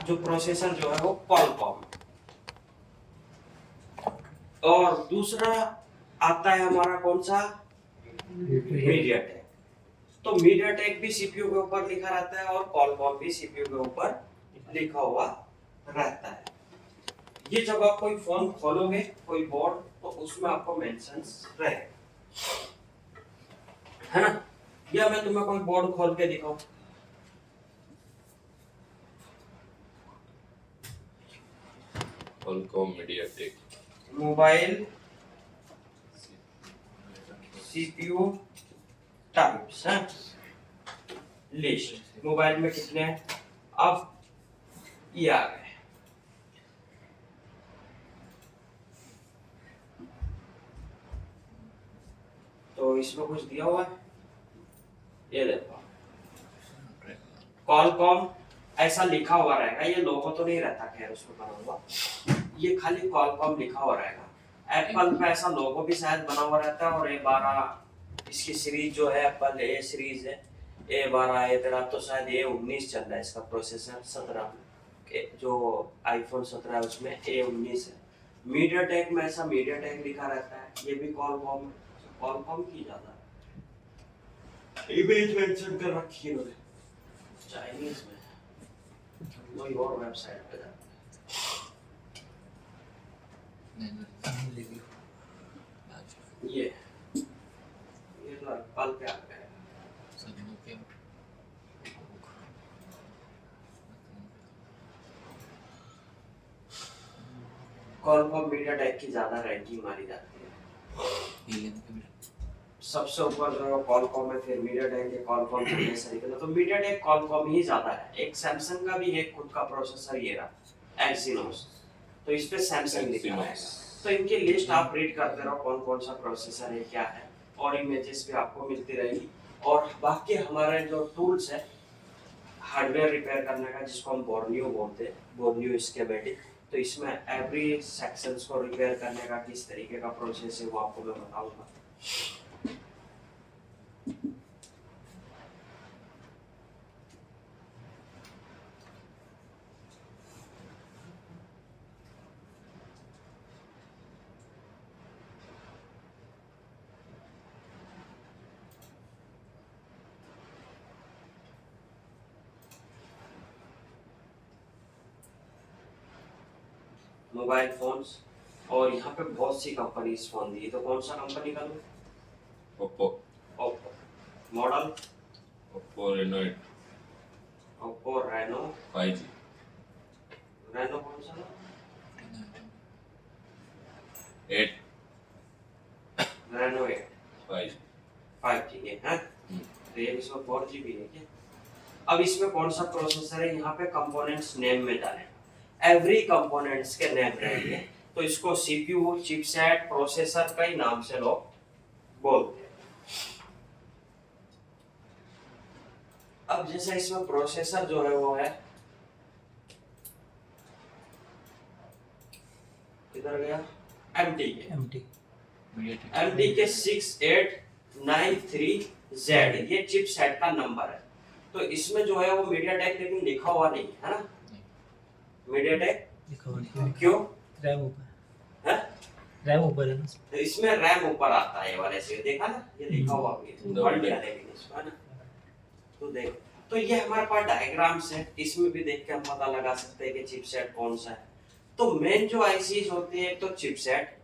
जो प्रोसेसर जो है वो क्वालकॉम, और दूसरा आता है हमारा कौन सा, मीडियाटेक। तो मीडियाटेक भी सीपीयू के ऊपर लिखा रहता है और क्वालकॉम भी सीपीयू के ऊपर लिखा हुआ रहता है। ये जब आप कोई फोन खोलोगे कोई बोर्ड, तो उसमें आपको मेंशंस रहेगा, है ना। या मैं तुम्हें कोई बोर्ड खोल के दिखाऊं, Qualcomm MediaTek mobile CPU types है लिस्ट, मोबाइल में कितने हैं, अब ये आ गए। तो इसमें कुछ दिया हुआ है, ये देखो क्वालकॉम ऐसा लिखा हुआ रहेगा, ये लोगो तो नहीं रहता खैर उसमें बना हुआ, ये खाली क्वालकॉम लिखा हुआ रहेगा। एप्पल पे ऐसा लोगो भी शायद बना हुआ रहता है, और A12 इसकी सीरीज जो है एप्पल ए सीरीज है, A12 A13, तो शायद A19 चल रहा है इसका प्रोसेसर, 17 जो आईफोन 17 है उसमें A19 है। मीडियाटेक में ऐसा मीडियाटेक लिखा रहता है, ये भी क्वालकॉम की ज्यादा इमेज मेंशन कर रखी है उन्होंने चाइनीज में, कोई और वेबसाइट पे जाते ये तो एप्पल पे आ गया। क्वालकॉम मीडियाटेक की ज्यादा रैंकिंग मारी जाती है, सबसे ऊपर जो क्वालकॉम है, फिर मीडियाटेक है, क्वालकॉम के सही तो मीडियाटेक क्वालकॉम ही ज्यादा है। एक सैमसंग का भी एक खुद का प्रोसेसर ये रहा एक्सिनोस, तो इस पे सैमसंग लिखा है। तो इनकी लिस्ट आप रीड करते रहो कौन कौन सा प्रोसेसर है क्या है, और इमेजेस भी आपको मिलती रहेगी। और बाकी हमारे जो टूल्स है हार्डवेयर रिपेयर करने का, जिसको हम बोर्नियो बोलते हैं, बोर्नियो स्कीमेटिक, तो इसमें एवरी सेक्शंस को रिपेयर करने का किस तरीके का प्रोसेस है वो आपको मैं बताऊंगा। मोबाइल फोन्स, और यहाँ पे बहुत सी कंपनीज फोन दी, तो कौन सा कंपनी का लूं? Oppo model Oppo Reno 8 Oppo Reno 5G Reno कौन सा था? 8 रेनो 8 5G 5G है, हाँ? तो ये इसमें 4G भी है क्या? अब इसमें कौन सा प्रोसेसर है, यहाँ पे कंपोनेंट्स नेम में डालें, एवरी कंपोनेंट्स के नेम रहेंगे, तो इसको सीपीयू चिपसेट प्रोसेसर का ही नाम से लोग बोलते हैं। अब जैसे इसमें प्रोसेसर जो है वो है, किधर गया, MT के 6893Z, ये चिपसेट का नंबर है। तो इसमें जो है वो मीडियाटेक लेकिन लिखा हुआ नहीं है ना, मीडियाटेक क्यों, रैम ऊपर है रैम ऊपर है ना, तो इसमें रैम ऊपर आता है, ये वाले से देखा ना, ये लिखा हुआ भी है, पढ़ लिया लेकिन इसको, है ना। तो देख, तो ये हमारे पास डायग्राम्स है, इसमें भी देख के हम पता लगा सकते हैं कि चिपसेट कौन सा है। तो मेन जो आईसीज होती है, एक तो चिपसेट,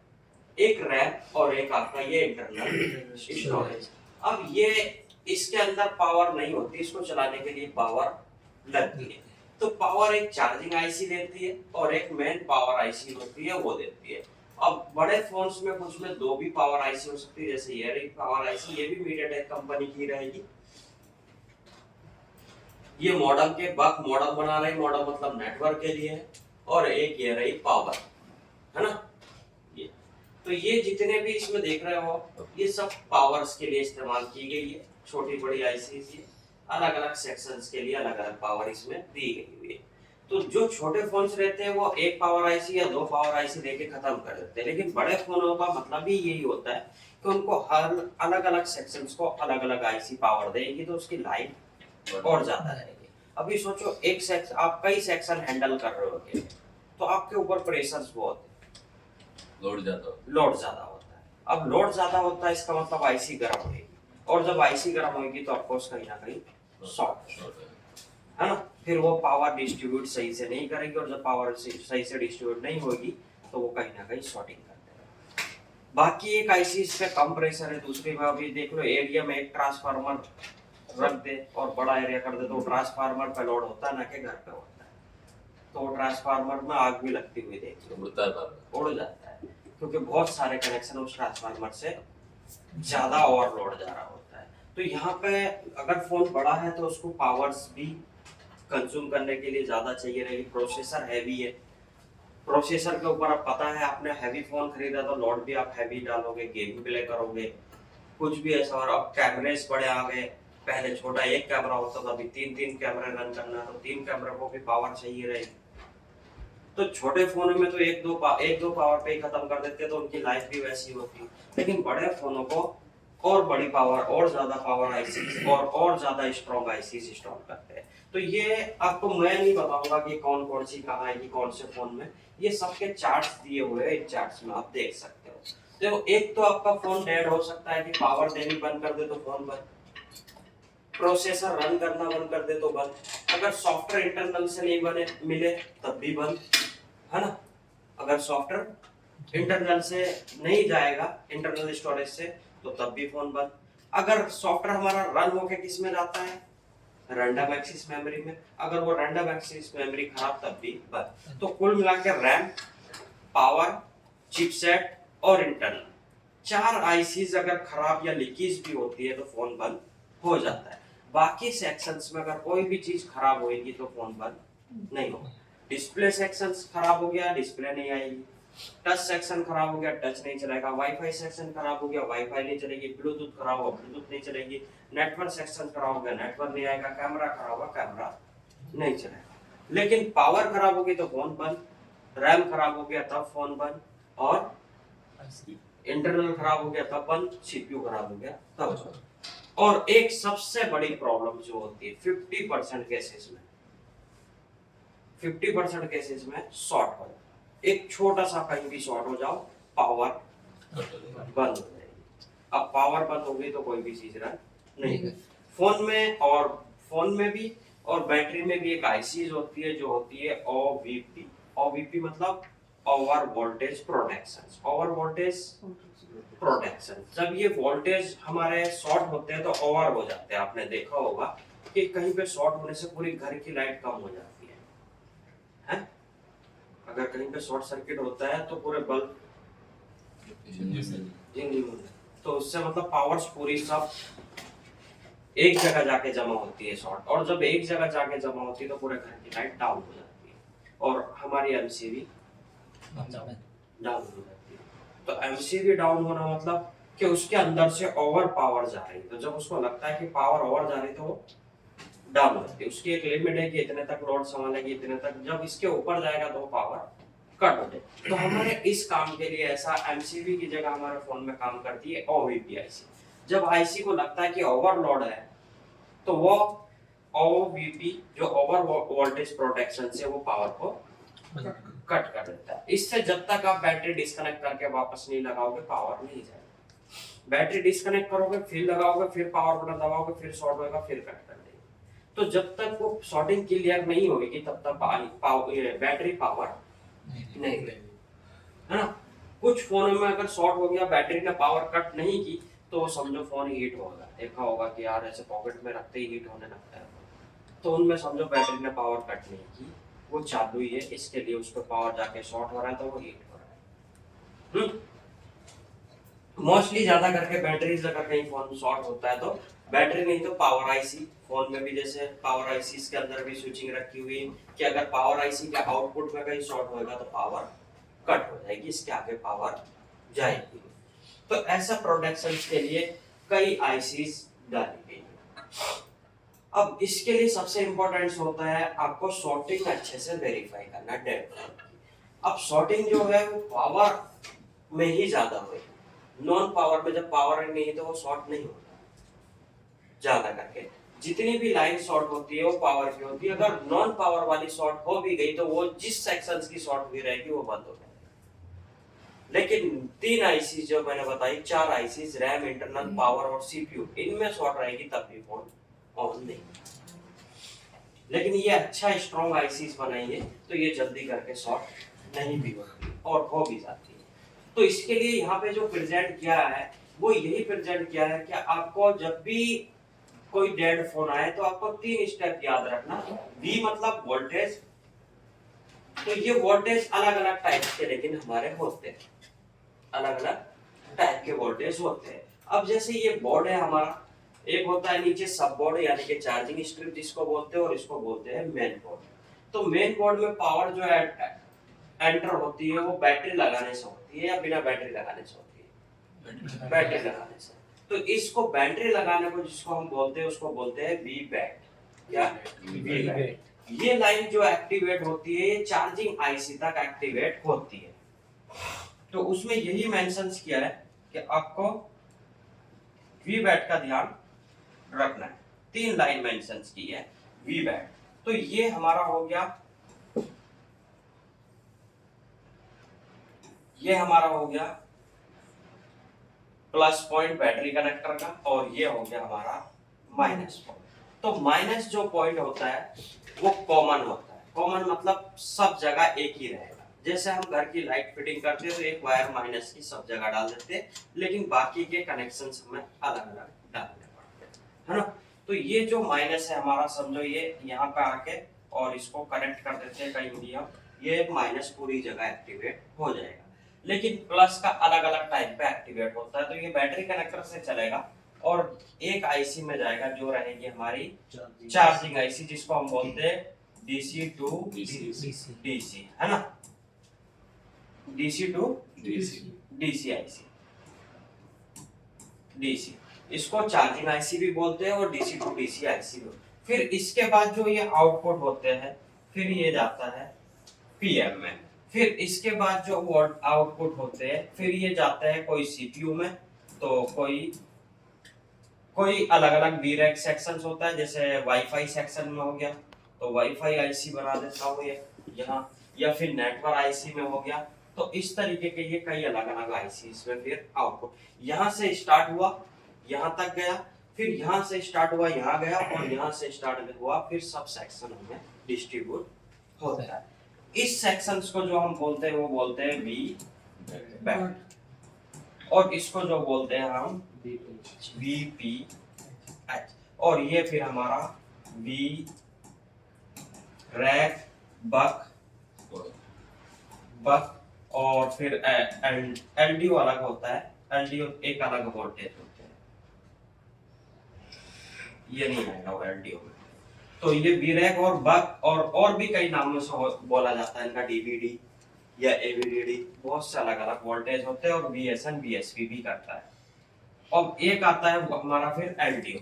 एक रैम, और एक आपका ये इंटरनल स्टोरेज। अब ये इसके अंदर पावर नहीं होती, इसको चलाने के लिए पावर लगती है। तो पावर एक चार्जिंग आईसी देती है और एक मेन पावर आईसी होती है वो देती है। अब बड़े फोन्स में कुछ में दो भी पावर आईसी हो सकती है, जैसे ये रही पावर आईसी, ये भी मीडियाटेक कंपनी की रहेगी। ये मॉडल के बक मॉडल बना रही, मॉडल मतलब नेटवर्क के लिए है, और एक ये रही पावर, है ना। ये तो ये जितने भी इसमें देख रहे हो ये सब पावर्स के लिए इस्तेमाल की गई है, छोटी बड़ी आईसी, ये अलग अलग सेक्शंस के लिए अलग अलग पावर इसमें दी गई हुई है। तो जो छोटे फोन्स रहते हैं वो एक पावर आईसी या दो पावर आईसी लेके खत्म कर देते हैं, लेकिन बड़े फोनों का मतलब भी यही होता है कि उनको हर अलग अलग सेक्शंस को अलग अलग आईसी पावर देगी, तो उसकी लाइफ और ज्यादा रहेगी। अभी सोचो एक सेक्शन, आप कई सेक्शन हैंडल कर रहे हो अकेले, तो आपके ऊपर प्रेशर्स बहुत है, लोड जाता हो लोड ज्यादा होता है। अब लोड ज्यादा होता है इसका मतलब आईसी गर्म होगी, और जब आईसी गर्म होगी तो ऑफकोर्स कहीं ना कहीं शॉर्ट शॉर्ट है ना, फिर वो पावर डिस्ट्रीब्यूट सही से नहीं करेगी, और जब पावर सही से डिस्ट्रीब्यूट नहीं होगी तो वो कहीं ना कहीं शॉर्टिंग कर देगा। बाकी एक आईसी पे कम प्रेशर है, दूसरी में अभी देख लो एरिया में एक ट्रांसफार्मर रख दे और बड़ा एरिया कर दे तो ट्रांसफार्मर पे लोड होता है ना कि घर पे होता है, तो ट्रांसफार्मर में आग भी लगती हुई देख लो, उड़ता है बार उड़ जाता है, क्योंकि बहुत सारे कनेक्शन उस ट्रांसफार्मर से ज्यादा ओवरलोड जा रहा होता है। तो यहाँ पे अगर फोन बड़ा है तो उसको पावर्स भी कंज्यूम करने के लिए ज्यादा चाहिए रहेगी। प्रोसेसर हैवी है, प्रोसेसर के ऊपर अब पता है आपने हैवी फोन खरीदा तो लोड भी आप हैवी डालोगे, गेम प्ले करोगे, कुछ भी ऐसा। और अब कैमरेस बड़े आ गए, पहले छोटा एक कैमरा होता था, अभी तीन कैमरे रन करना, तो 3 कैमरे को भी पावर चाहिए रहेगी। तो छोटे फोनों में तो एक दो पावर पे ही खत्म कर देते, तो उनकी लाइफ भी वैसी होती। लेकिन बड़े फोनों को और बड़ी पावर और ज्यादा पावर आईसी और ज्यादा स्ट्रॉन्ग आईसी इंस्टॉल करते हैं। तो ये आपको मैं नहीं बताऊंगा कि कौन कौन सी कहाँ है कि कौन से फोन में, ये सबके चार्ट्स दिए हुए हैं, इन चार्ट्स में आप देख सकते हो। देखो एक तो आपका फोन डेड हो सकता है कि पावर देनी बंद कर दे तो फोन बंद, प्रोसेसर रन करना बंद कर दे तो बंद, अगर सॉफ्टवेयर इंटरनल से नहीं बने मिले तब भी बंद, है ना। अगर सॉफ्टवेयर इंटरनल से नहीं जाएगा, इंटरनल स्टोरेज से, तो तब भी फोन बंद। अगर सॉफ्टवेयर हमारा रन होके किस में जाता है, रैंडम एक्सेस मेमोरी में, अगर वो रैंडम एक्सेस मेमोरी खराब तब भी बंद। तो कुल मिलाकर रैम, पावर, चिपसेट और इंटरनल 4 आईसीज अगर खराब या लीकेज भी होती है तो फोन बंद हो जाता है। बाकी सेक्शंस में अगर कोई भी चीज खराब होगी तो फोन बंद नहीं होगा। डिस्प्ले सेक्शंस खराब हो गया, डिस्प्ले नहीं आएगी। टच सेक्शन खराब हो गया, टच नहीं चलेगा। वाईफाई सेक्शन खराब हो गया, वाईफाई नहीं चलेगी। ब्लूटूथ खराब हो, ब्लूटूथ नहीं चलेगी। नेटवर्क सेक्शन खराब हो गया, नेटवर्क नहीं आएगा। कैमरा खराब हुआ, कैमरा नहीं चलेगा। लेकिन पावर खराब होगी तो फोन बंद, रैम खराब हो गया तब फोन बंद, और इंटरनल खराब हो गया तब बंद, सीपीयू खराब हो गया तब बंद। और एक सबसे बड़ी प्रॉब्लम जो होती है 50% केसेस में, 50% केसेस में शॉर्ट हो जाए, एक छोटा सा कहीं भी शॉर्ट हो जाओ, पावर बंद हो जाएगी। अब पावर बंद हो गई तो कोई भी चीज रन नहीं है। फोन में भी और बैटरी में भी एक आईसी होती है जो होती है ओवीपी। ओवीपी मतलब over voltage protection. Over voltage protection, जब ये वोल्टेज हमारे शॉर्ट होते हैं तो ओवर हो जाते हैं। आपने देखा होगा कि कहीं पे शॉर्ट होने से पूरी घर की लाइट कम हो जाती है? अगर कहीं पे शॉर्ट सर्किट होता है तो पूरे बल्ब जिंदगी में, तो उससे मतलब पावर्स पूरी सब एक जगह जाके जमा होती है शॉर्ट, और जब एक जगह जाके जमा होती है तो पूरे घर की लाइट डाउन हो जाती है और हमारी एमसीबी डाउन हो जाती है। तो एमसीबी डाउन होना मतलब कि उसके अंदर से ओवर पावर जा रही है। तो जब उसको लगता है कि पावर ओवर जा रही है तो वो डाउन हो जाती है। उसकी एक लिमिट है कि इतने तक लोड संभालेगी, इतने तक, जब इसके ऊपर जाएगा तो पावर कट हो जाए। तो हमारे इस काम के लिए ऐसा एमसीबी की जगह हमारे फोन में काम करती है ओवीपी आईसी। जब आईसी को लगता है कि ओवरलोड है तो वो ओवीपी जो ओवर वोल्टेज प्रोटेक्शन से वो पावर को कट कर देता है। इससे जब तक आप बैटरी डिस्कनेक्ट करके वापस नहीं लगाओगे पावर नहीं जाएगी। बैटरी डिस्कनेक्ट करोगे, फिर लगाओगे, फिर पावर बटन दबाओगे, फिर शॉर्ट होगा, फिर कट कर देगी। तो जब तक वो शॉर्टिंग क्लियर नहीं होगी तब तक बैटरी पावर नहीं है ना। कुछ फोनों में अगर शॉर्ट हो गया, बैटरी ने पावर कट नहीं की तो समझो फोन हीट होगा। देखा होगा कि यार ऐसे पॉकेट में रखते ही हीट होने लगता है, तो उनमें समझो बैटरी ने पावर कट नहीं की, वो चालू ही है, इसके लिए उस पर पावर जाके शॉर्ट हो रहा है तो वो हीट हो रहा है। मोस्टली ज्यादा करके बैटरीज अगर कहीं फोन शॉर्ट होता है तो बैटरी नहीं तो पावर आईसी। फोन में भी जैसे पावर आईसी के अंदर भी स्विचिंग रखी हुई कि अगर पावर आईसी के आउटपुट में कहीं शॉर्ट होगा तो पावर कट हो जाएगी, इसके आगे पावर जाएगी। तो ऐसा प्रोटेक्शन के लिए कई आईसीज डाली गई। अब इसके लिए सबसे इंपॉर्टेंट होता है आपको शॉर्टिंग अच्छे से वेरीफाई करना, डेप्थ। अब शॉर्टिंग जो है वो पावर में ही ज्यादा होगी। नॉन पावर में जब पावर नहीं है तो वो शॉर्ट नहीं होता ज्यादा करके। जितनी भी लाइन शॉर्ट होती है वो पावर की होती है। अगर नॉन पावर वाली शॉर्ट हो भी गई तो वो जिस सेक्शंस की शॉर्ट हुई रहेगी वो बंद हो जाएगी। लेकिन 3 आईसी जो मैंने बताई, 4 आईसी रैम, इंटरनल, पावर और सीपीयू, इनमें शॉर्ट रहेगी तब भी फोन ऑन नहीं। लेकिन ये अच्छा स्ट्रॉन्ग आईसीज बनाएंगे तो ये जल्दी करके शॉर्ट नहीं भी होती और हो भी जाती है। तो इसके लिए यहाँ पे जो प्रेजेंट किया है वो यही प्रेजेंट किया है कि आपको जब भी कोई डेड फोन आए तो आपको 3 स्टेप याद रखना। V मतलब वोल्टेज, तो ये वोल्टेज अलग अलग टाइप के लेकिन हमारे होते हैं, अलग अलग टाइप के वोल्टेज होते हैं। अब जैसे ये बोर्ड है हमारा, एक होता है नीचे सब बोर्ड यानी कि चार्जिंग स्ट्रिप जिसको बोलते हैं, और इसको बोलते हैं मेन बोर्ड। तो मेन बोर्ड में पावर जो एंटर होती है वो बैटरी लगाने से होती है या बिना बैटरी लगाने से होती है? बैटरी लगाने से। तो इसको बैटरी लगाने को जिसको हम बोलते हैं उसको बोलते हैं वी बैट। क्या? We bat. ये लाइन जो एक्टिवेट होती है ये चार्जिंग आईसी तक एक्टिवेट होती है। तो उसमें यही मेंशन किया है कि आपको वी बैट का ध्यान रखना है। 3 लाइन मेंशन की है वी बैट। तो ये हमारा हो गया, ये हमारा हो गया प्लस पॉइंट बैटरी कनेक्टर का, और ये हो गया हमारा माइनस पॉइंट। तो माइनस जो पॉइंट होता है वो कॉमन होता है। कॉमन मतलब सब जगह एक ही रहेगा। जैसे हम घर की लाइट फिटिंग करते हैं तो एक वायर माइनस की सब जगह डाल देते हैं, लेकिन बाकी के कनेक्शंस हमें अलग अलग डालने पड़ते हैं, है ना। तो ये जो माइनस है हमारा, समझो ये यहाँ पे आके और इसको कनेक्ट कर देते हैं कहीं भी हम, ये माइनस पूरी जगह एक्टिवेट हो जाएगा। लेकिन प्लस का अलग अलग टाइप पे एक्टिवेट होता है। तो ये बैटरी कनेक्टर से चलेगा और एक आईसी में जाएगा जो रहेगी हमारी चार्जिंग आईसी, जिसको हम बोलते हैं डीसी टू डीसी, है ना, DC to DC IC, DC, इसको चार्जिंग आईसी भी बोलते हैं और डीसी टू डीसी आईसी भी। फिर इसके बाद जो ये आउटपुट होते हैं फिर ये जाता है पीएम में। फिर इसके बाद जो आउटपुट होते हैं फिर ये जाता है कोई सीपीयू में, तो कोई अलग अलग वीरैक सेक्शंस होता है। जैसे वाईफाई सेक्शन में हो गया तो वाईफाई आईसी बना देता हूँ ये यहाँ, या फिर नेटवर्क आईसी में हो गया। तो इस तरीके के ये कई अलग अलग आईसी इसमें फिर आउटपुट यहाँ से स्टार्ट हुआ यहाँ तक गया, फिर यहाँ से स्टार्ट हुआ यहाँ गया, और यहाँ से स्टार्ट हुआ फिर सब सेक्शन हमें डिस्ट्रीब्यूट होता है। इस सेक्शंस को जो हम बोलते हैं वो बोलते हैं वी बैट, और इसको जो बोलते हैं हम वीपीएच, और ये फिर हमारा वी रैक बक, और फिर एलडीओ अलग होता है। एलडीओ एक अलग वोल्टेज होते हैं, ये नहीं आएगा वो एलडीओ में। तो ये वीरैक और बक और भी कई नामों से बोला जाता है इनका, डीवीडी या एवीडीडी, बहुत से अलग अलग वोल्टेज होते हैं, और बीएसएन बीएसपी भी करता है। और एक आता है हमारा फिर एलडीओ,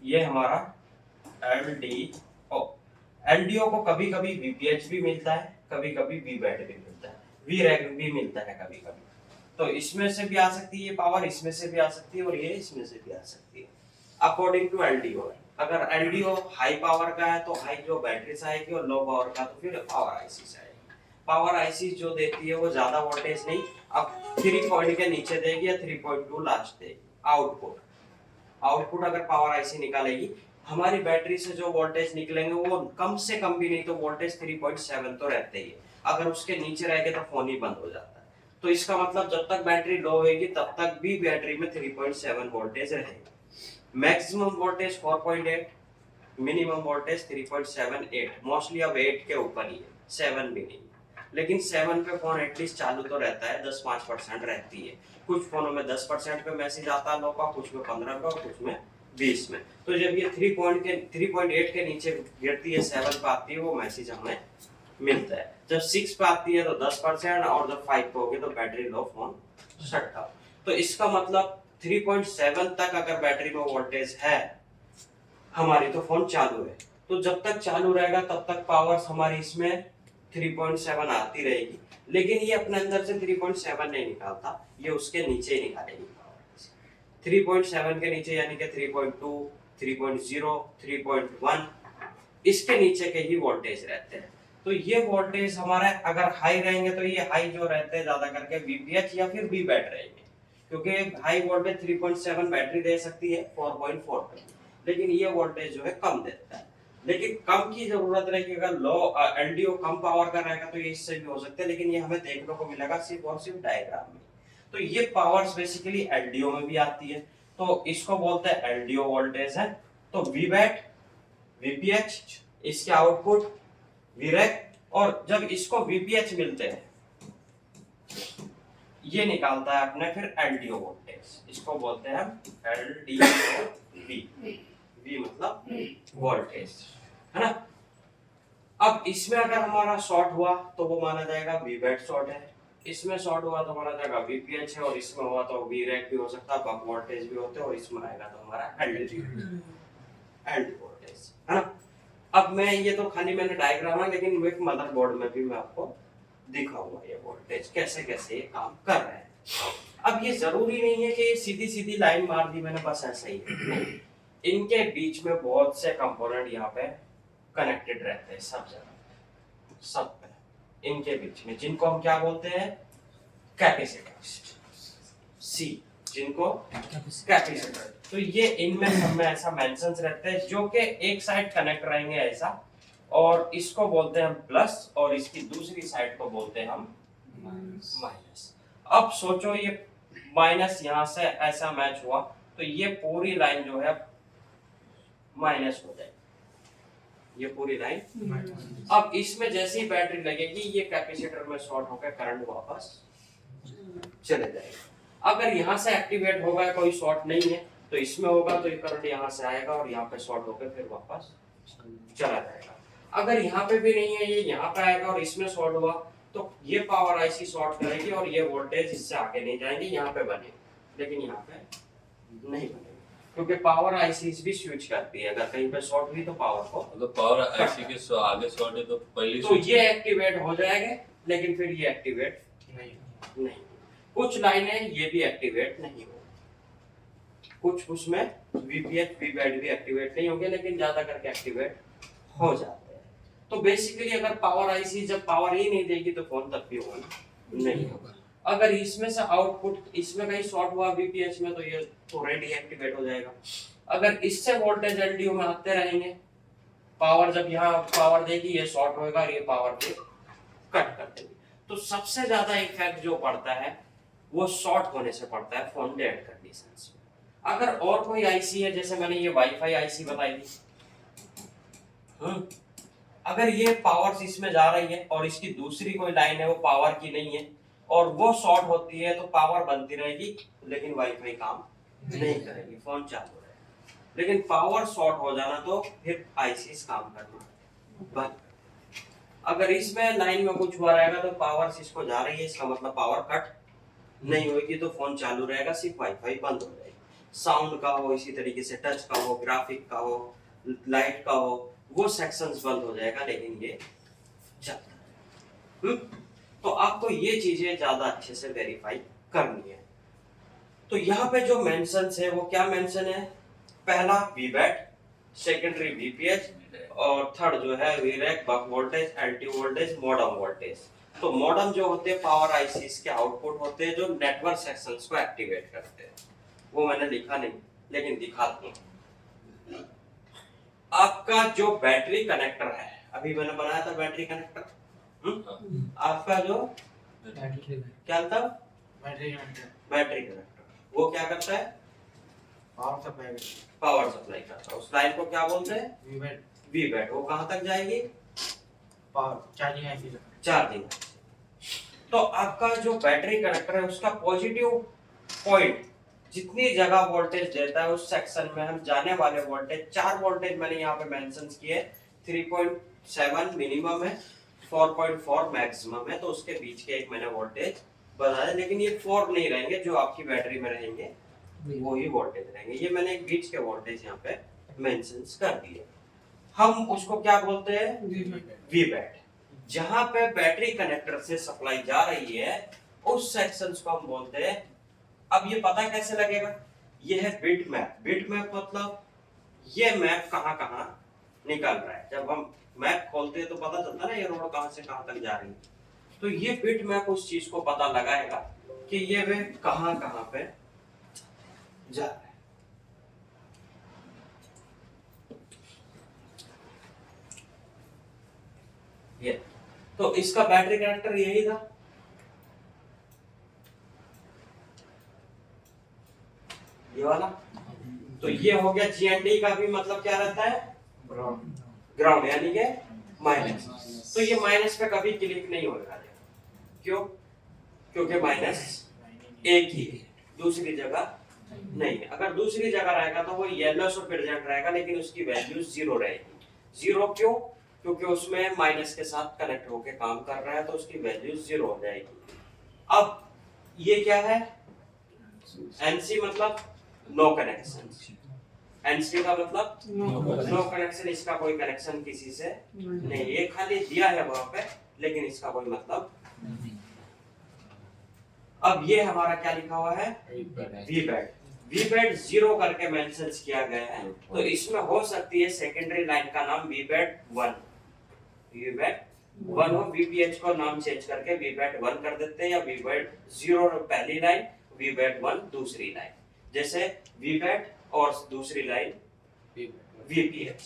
ये हमारा एलडीओ। एलडीओ को कभी कभी वीपीएच भी मिलता है, कभी कभी वी बैट भी मिलता है, वी रैक भी मिलता है कभी कभी। तो इसमें से भी आ सकती है पावर, इसमें से भी आ सकती है, और ये इसमें से भी आ सकती है अकॉर्डिंग टू एलडीओ। अगर एलडीओ हाई पावर का है तो हाई जो बैटरी से आएगी, और लो पावर का तो फिर पावर आईसी से आएगी। पावर आईसी जो देती है वो ज्यादा वोल्टेज नहीं, अब 3 पॉइंट के नीचे देगी या 3.2 लास्ट देगी आउटपुट अगर पावर आईसी निकालेगी। हमारी बैटरी से जो वोल्टेज निकलेंगे वो कम से कम भी नहीं तो वोल्टेज 3.7 तो रहते ही है। अगर उसके नीचे रहेगा तो फोन ही बंद हो जाता है। तो इसका मतलब जब तक बैटरी लो होगी तब तक भी बैटरी में 3.7 वोल्टेज रहेगा। Maximum voltage 4.8, minimum voltage 3.78, mostly अब 8 के ऊपर ही है, 7 भी नहीं। लेकिन 7 पे फोन एटलीस्ट चालू तो रहता है, 10-5% रहती है। कुछ फोनों में 10% पे मैसेज आता है लो का, कुछ में 15 पे, और कुछ में 20 में। तो जब ये 3.8 के नीचे गिरती है, 7 पे आती है, वो मैसेज हमें मिलता है। जब 6 पे आती है तो 10%, और जब 5 पे होगी तो battery low, phone shut down. तो इसका मतलब 3.7 तक अगर बैटरी में वोल्टेज है हमारी तो फोन चालू है। तो जब तक चालू रहेगा तब तक पावर हमारी इसमें 3.7 आती रहेगी। लेकिन ये अपने अंदर से 3.7 नहीं निकालता, ये उसके नीचे ही निकालेगी पावर। 3.7 के नीचे यानी कि 3.2, 3.0, 3.1 इसके नीचे के ही वोल्टेज रहते हैं। तो ये वोल्टेज हमारे अगर हाई रहेंगे तो ये हाई जो रहते हैं ज्यादा करके वीपीएच या फिर वी बैट रहेंगे, क्योंकि हाई वोल्टेज 3.7 बैटरी दे सकती है 4.4 पे, लेकिन ये वोल्टेज जो है कम देता है। लेकिन कम की जरूरत रहेगी, अगर लो एलडीओ कम पावर का रहेगा तो ये इससे भी हो सकता है, लेकिन ये हमें देखने को मिलेगा सिर्फ और सिर्फ डायग्राम में। तो ये पावर्स बेसिकली एलडीओ में भी आती है, तो इसको बोलते हैं एलडीओ वोल्टेज है। तो वी बैट, वीपीएच, इसके आउटपुट वीरेक, और जब इसको वीपीएच मिलते हैं ये निकालता है अपने फिर एलडीओ वोल्टेज, इसको बोलते हैं एलडीओ वी, वी मतलब वोल्टेज, है ना। अब इसमें अगर हमारा शॉर्ट हुआ तो वो माना जाएगा वी बैट शॉर्ट है, इसमें शॉर्ट हुआ तो माना जाएगा वीपीएच है, और इसमें हुआ तो वी रैक भी हो सकता है, बक वोल्टेज भी होते हैं, और इसमें आएगा तो हमारा एलडीओ वोल्टेज, है ना। अब मैं ये तो खाली मैंने डायग्राम है, लेकिन एक मदरबोर्ड में भी मैं आपको दिखाऊंगा ये वोल्टेज कैसे कैसे ये काम कर रहे हैं। अब ये जरूरी नहीं है कि ये सीधी सीधी लाइन मार दी मैंने बस ऐसा ही है, इनके बीच में बहुत से कंपोनेंट यहाँ पे कनेक्टेड रहते हैं सब जगह, सब पे इनके बीच में, जिनको हम क्या बोलते हैं कैपेसिटर्स, सी, जिनको कैपेसिटर। तो ये इनमें सब में ऐसा मेंशंस रहते हैं जो कि एक साइड कनेक्ट रहेंगे ऐसा, और इसको बोलते हैं हम प्लस, और इसकी दूसरी साइड को बोलते हैं हम माइनस। अब सोचो ये माइनस यहाँ से ऐसा मैच हुआ तो ये पूरी लाइन जो है माइनस हो जाएगी, ये पूरी लाइन। अब इसमें जैसे ही बैटरी लगेगी ये कैपेसिटर में शॉर्ट होकर करंट वापस चले जाएगा। अगर यहाँ से एक्टिवेट होगा, कोई शॉर्ट नहीं है, तो इसमें होगा तो ये करंट यहाँ से आएगा और यहाँ पे शॉर्ट होकर फिर वापस चला जाएगा। अगर यहाँ पे भी नहीं है, ये यहाँ पे आएगा और इसमें शॉर्ट हुआ तो ये पावर आईसी शॉर्ट करेगी और ये वोल्टेज इससे आगे नहीं जाएंगे, यहाँ पे बने, लेकिन यहाँ पे नहीं बनेगी, क्योंकि पावर आईसी भी स्विच करती है, अगर कहीं पे शॉर्ट हुई तो पावर को, मतलब पावर आईसी के आगे शॉर्ट है तो पहले तो ये एक्टिवेट हो जाएंगे, लेकिन फिर ये एक्टिवेट नहीं। कुछ लाइनें ये भी एक्टिवेट नहीं होगी, कुछ उसमें वीपीएच वी बैट भी एक्टिवेट नहीं होंगे, लेकिन ज्यादा करके एक्टिवेट हो जाते हैं। तो बेसिकली अगर पावर आईसी जब पावर ही नहीं देगी तो फोन तब भी ऑन नहीं होगा। अगर इसमें से आउटपुट इसमें कहीं शॉर्ट हुआ वीपीएच में तो ये तो रेडी एक्टिवेट हो जाएगा। अगर इससे वोल्टेज एलडीओ में आते रहेंगे, पावर जब यहाँ पावर देगी ये शॉर्ट होएगा और ये पावर पे कट कर देगी। तो सबसे ज्यादा इफेक्ट जो पड़ता है वो शॉर्ट होने से पड़ता है फोन डेड कंडीशंस में। अगर और कोई आईसी है, जैसे मैंने ये वाईफाई आईसी बताई थी, अगर ये पावर इसमें जा रही है और इसकी दूसरी कोई लाइन है वो पावर की नहीं है और वो शॉर्ट होती है तो पावर बनती रहेगी, लेकिन वाईफाई काम नहीं करेगी, फोन चालू रहेगा। लेकिन पावर शॉर्ट हो जाना तो फिर आईसी काम करना बंद। अगर इसमें लाइन में कुछ हुआ रहेगा तो पावर इसको जा रही है, इसका मतलब पावर कट नहीं होगी, तो फोन चालू रहेगा, सिर्फ वाईफाई बंद हो जाएगी। साउंड का हो, इसी तरीके से टच का हो, ग्राफिक का हो, लाइट का हो, वो सेक्शंस बंद हो जाएगा, लेकिन ये चलता है। तो आपको ये चीजें ज्यादा अच्छे से वेरीफाई करनी है। तो यहाँ पे जो मेंशंस है वो क्या मेंशन है? पहला वीबैट, सेकेंडरी वीपीएच, और थर्ड जो है VRAC, buck voltage, LT voltage, modem voltage. तो मॉडम जो होते हैं पावर आईसीज के आउटपुट होते हैं जो नेटवर्क सेक्शंस को एक्टिवेट करते हैं। वो मैंने लिखा नहीं, लेकिन दिखा दूं। आपका जो बैटरी कनेक्टर है, अभी मैंने बनाया था बैटरी कनेक्टर, आपका जो क्या था बैटरी कनेक्टर, वो क्या करता है? पावर सप्लाई करता है। उस लाइन को क्या बोलते हैं? वीबैट। वो कहां तक जाएगी? चार्जिंग। तो आपका जो बैटरी कनेक्टर है उसका पॉजिटिव पॉइंट जितनी जगह वोल्टेज देता है उस सेक्शन में हम जाने वाले वोल्टेज, 4 वोल्टेज मैंने यहाँ पे मेंशन किए, 3.7 मिनिमम है, 4.4 मैक्सिमम है, तो उसके बीच के एक मैंने वोल्टेज बताया। लेकिन ये 4 नहीं रहेंगे, जो आपकी बैटरी में रहेंगे वो ही वोल्टेज रहेंगे। ये मैंने एक बीच के वोल्टेज यहाँ पे मेंशन कर दिए। हम उसको क्या बोलते हैं? वीबैट। जहां पे बैटरी कनेक्टर से सप्लाई जा रही है उस सेक्शंस को हम बोलते हैं। अब ये पता कैसे लगेगा? ये है बिट मैप। बिट मैप मतलब ये मैप कहाँ कहाँ निकल रहा है। जब हम मैप खोलते हैं तो पता चलता है ना ये रोड कहाँ से कहाँ तक जा रही है। तो ये बिट मैप उस चीज को पता लगाएगा कि ये वे कहाँ कहाँ पे जा रहा है। ये तो इसका बैटरी कैरेक्टर यही था। ये वाला तो ये हो गया। GND का भी मतलब क्या रहता है? ग्राउंड यानी कि माइनस। तो ये माइनस पे कभी क्लिक नहीं होगा। क्यों? क्योंकि माइनस एक ही है, दूसरी जगह नहीं है। अगर दूसरी जगह रहेगा तो वो येलो से प्रेजेंट रहेगा लेकिन उसकी वैल्यू 0 रहेगी। 0 क्यों? क्योंकि उसमें माइनस के साथ कनेक्ट होके काम कर रहा है तो उसकी वैल्यू 0 हो जाएगी। अब ये क्या है? NC मतलब नो कनेक्शन। NC का मतलब नो कनेक्शन। इसका कोई कनेक्शन किसी से नहीं। ये खाली दिया है वहां पे लेकिन इसका कोई मतलब नहीं। अब ये हमारा क्या लिखा हुआ है? वीबैट। वीबैट 0 करके मेंशन किया गया है तो इसमें हो सकती है सेकेंडरी लाइन का नाम वीबैट 1। वीबैट 1 हो। VPH को नाम चेंज करके वीबैट 1 कर देते हैं या वीबैट 0 पहली लाइन, वीबैट 1 दूसरी लाइन। जैसे वीबैट और दूसरी लाइन VPH।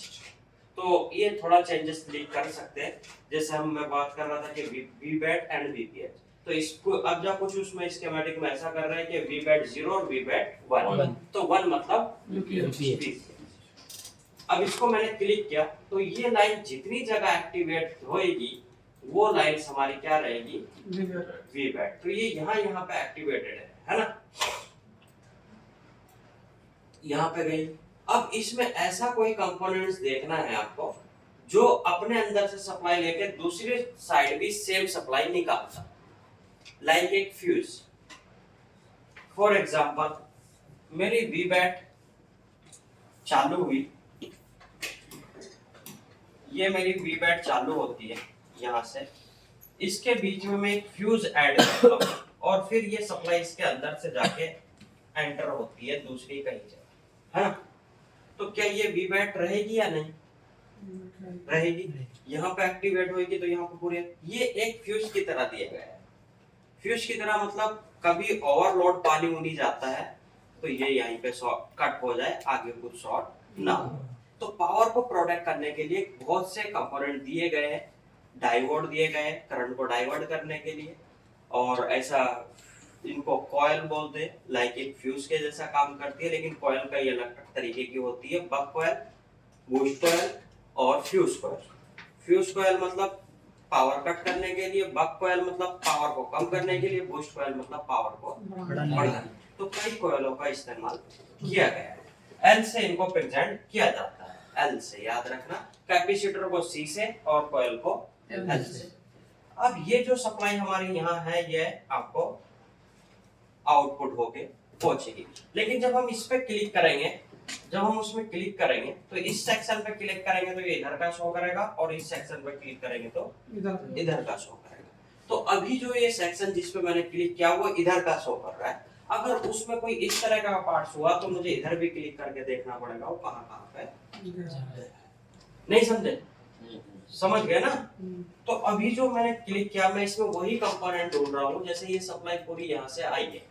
तो ये थोड़ा चेंजेस कर सकते हैं। जैसे मैं बात कर रहा था कि वीबैट एंड VPH। तो इसको अब जब कुछ उसमें स्कीमेटिक में ऐसा कर रहे हैं कि वीबैट 0 और वीबैट 1। तो 1 मतलब VPH। अब इसको मैंने क्लिक किया तो ये लाइन जितनी जगह एक्टिवेट होएगी वो लाइन हमारी क्या रहेगी? वीबैट। तो ये यहाँ पे एक्टिवेटेड है ना? यहाँ पे गई। अब इसमें ऐसा कोई कंपोनेंट्स देखना है आपको जो अपने अंदर से सप्लाई लेके दूसरी साइड भी सेम सप्लाई निकालता, लाइक एक फ्यूज। फॉर एग्जांपल मेरी वीबैट चालू हुई, ये मेरी वीबैट चालू होती है यहाँ से, इसके बीच में मैं एक फ्यूज ऐड करता हूँ और फिर ये सप्लाई इसके अंदर से जाके एंटर होती है दूसरी कहीं जगह, है ना? तो क्या ये वीबैट रहेगी या नहीं रहेगी? यहाँ पे एक्टिवेट होगी तो यहाँ पे पूरे ये एक फ्यूज की तरह दिया गया है। फ्यूज की तरह मतलब कभी ओवरलोड पानी उनी जाता है तो ये यहीं पे शॉर्ट कट हो जाए, आगे कुछ शॉर्ट ना हो। तो पावर को प्रोटेक्ट करने के लिए बहुत से कंपोनेंट दिए गए हैं। डायोड दिए गए हैं करंट को डाइवर्ट करने के लिए, और ऐसा इनको कॉइल बोलते हैं। लाइक एक फ्यूज के जैसा काम करती है लेकिन कॉइल कई अलग तरीके की होती है। बक कॉइल, बूस्ट कॉइल और फ्यूज कॉइल। फ्यूज कॉइल मतलब पावर कट करने के लिए, बक कॉइल मतलब पावर को कम करने के लिए, बूस्ट कॉइल मतलब पावर को बढ़ाने। तो कई कॉइलों का इस्तेमाल किया गया है। एल से इनको प्रेजेंट किया जाता है। एल से याद रखना, कैपेसिटर को C से और कॉइल को L से। अब ये जो सप्लाई हमारी यहाँ है ये आपको आउटपुट होके पहुंचेगी। लेकिन जब हम इस पे क्लिक करेंगे, जब हम उसमें क्लिक करेंगे तो इस सेक्शन पे क्लिक करेंगे तो ये इधर का शो करेगा और इस सेक्शन पे क्लिक करेंगे तो इधर का शो करेगा। तो अभी जो ये सेक्शन जिस पे मैंने क्लिक किया वो इधर का शो कर रहा है। अगर उसमें कोई इस तरह का पार्ट्स हुआ तो मुझे इधर भी क्लिक करके देखना पड़ेगा वो कहाँ पे। नहीं समझे? समझ गए ना? तो अभी जो मैंने क्लिक किया मैं इसमें वही कंपोनेंट ढूंढ रहा हूँ। जैसे ये सप्लाई पूरी यहाँ से आई है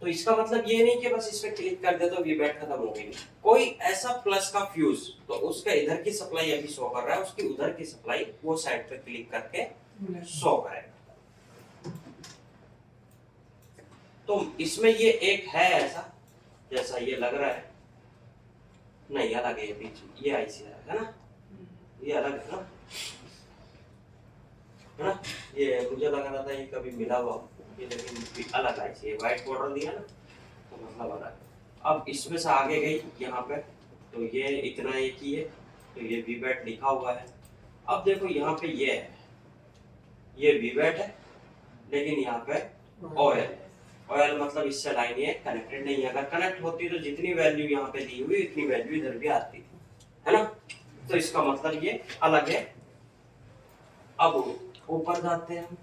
तो इसका मतलब ये नहीं कि बस इस पे क्लिक कर दे तो वीबैट खत्म हो गई। कोई ऐसा प्लस का फ्यूज तो उसका इधर की सप्लाई अभी शो कर रहा है, उसकी उधर की सप्लाई वो साइड पे क्लिक करके शो करेगा। तो इसमें ये एक है ऐसा जैसा ये लग रहा है, नहीं अलग है, ये बीच ये आईसी है ना, ये अलग है ना? ये मुझे लग रहा था ये कभी मिला हुआ, ये लेकिन अलग आईसी है। व्हाइट बॉर्डर दिया ना तो मतलब अलग है। अब इसमें से आगे गई यहाँ पे तो ये इतना एक ही है तो ये वीबैट लिखा हुआ है। अब देखो यहाँ पे ये है, ये वीबैट है लेकिन यहाँ पे ऑयल है। ऑयल मतलब इससे लाइन ये कनेक्टेड नहीं है। अगर कनेक्ट होती तो जितनी वैल्यू यहाँ पे दी हुई इतनी वैल्यू इधर भी आती थी, है ना? तो इसका मतलब ये अलग है। अब ऊपर जाते हैं,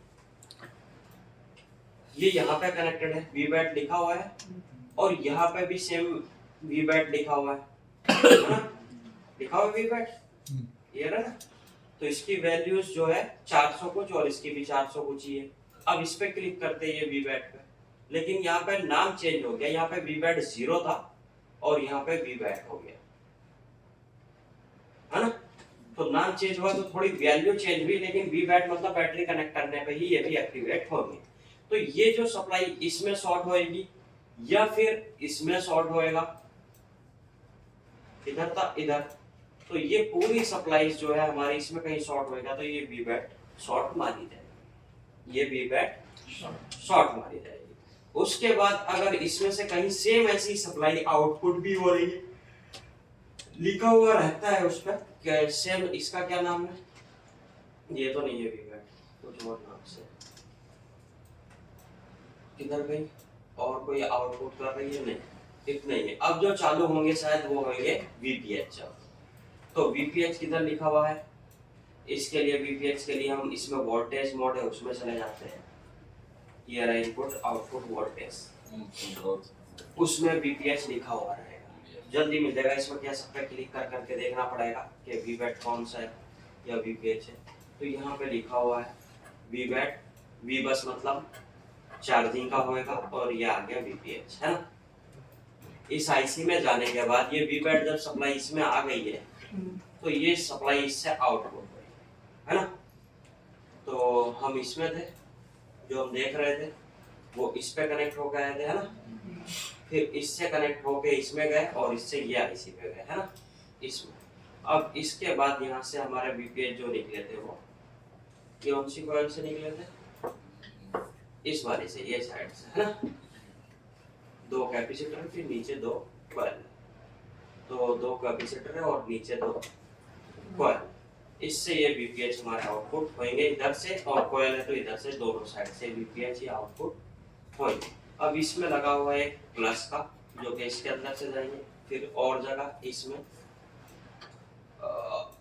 ये यहाँ पे कनेक्टेड है, वीबैट लिखा हुआ है और यहाँ पे भी सेम वी बैट लिखा हुआ है ना, लिखा हुआ वी बैट, ये रहा ना। तो इसकी वैल्यूज जो है 400 कुछ और इसकी भी 400 कुछ ही है। अब इस पे क्लिक करते हैं ये वी बैट पे, लेकिन यहाँ पे नाम चेंज हो गया, यहाँ पे वी बैट 0 था और यहाँ पे वी बैट हो गया, है ना। तो नाम चेंज हुआ तो थोड़ी वैल्यू चेंज हुई, लेकिन वी बैट मतलब बैटरी कनेक्ट करने पे ही ये भी एक्टिवेट होगी। तो ये जो सप्लाई इसमें शॉर्ट होएगी या फिर इसमें शॉर्ट होएगा, इधर था इधर, तो ये पूरी सप्लाईज जो है हमारी इसमें कहीं शॉर्ट होएगा तो ये वी बैट शॉर्ट मानी जाएगी, ये वी बैट शॉर्ट मानी जाएगी। उसके बाद अगर इसमें से कहीं सेम ऐसी सप्लाई आउटपुट भी हो रही है, लिखा हुआ रहता है उस पर सेम, इसका क्या नाम है, ये तो नहीं है वी बैट, कुछ और नाम से, किधर गई, और कोई आउटपुट कर रही है, नहीं इतने ही है। अब जो चालू होंगे शायद वो होंगे वीपीएच। तो वीपीएच किधर लिखा हुआ है, इसके लिए वीपीएच के लिए हम इसमें वोल्टेज मोड है उसमें चले जाते हैं, ये रहा इनपुट आउटपुट वोल्टेज, उसमें वीपीएच लिखा हुआ रहेगा, जल्दी मिल जाएगा। इसमें क्या सब पे क्लिक कर करके देखना पड़ेगा कि वी बैट कौन सा है या वीपीएच है। तो यहाँ पे लिखा हुआ है वी बैट, वी बस मतलब चार्जिंग का होएगा और ये आ गया वीपीएच, है ना। इस आईसी में जाने के बाद ये वी बैट जब सप्लाई इसमें आ गई है तो ये सप्लाई इससे आउटपुट हुई, है ना। तो हम इसमें थे, जो हम देख रहे थे वो इस पे कनेक्ट हो गए थे, है ना। फिर इससे कनेक्ट होके इसमें गए और इससे ये आईसी पे गए, है ना, इसमें। अब इसके बाद यहाँ से हमारे वीपीएच जो निकले थे वो ये कौन सी कॉइल से निकले थे, इस वाले से, ये साइड से, है ना। दो कैपेसिटर फिर नीचे दो कॉइल, तो दो कैपेसिटर है और नीचे दो कॉइल, इससे ये वीपीएच हमारे आउटपुट होंगे इधर से, और कॉइल है तो इधर से दोनों साइड से वीपीएच ही आउटपुट होंगे। अब इसमें लगा हुआ है प्लस का जो कि इसके अंदर से जाएंगे, फिर और जगह इसमें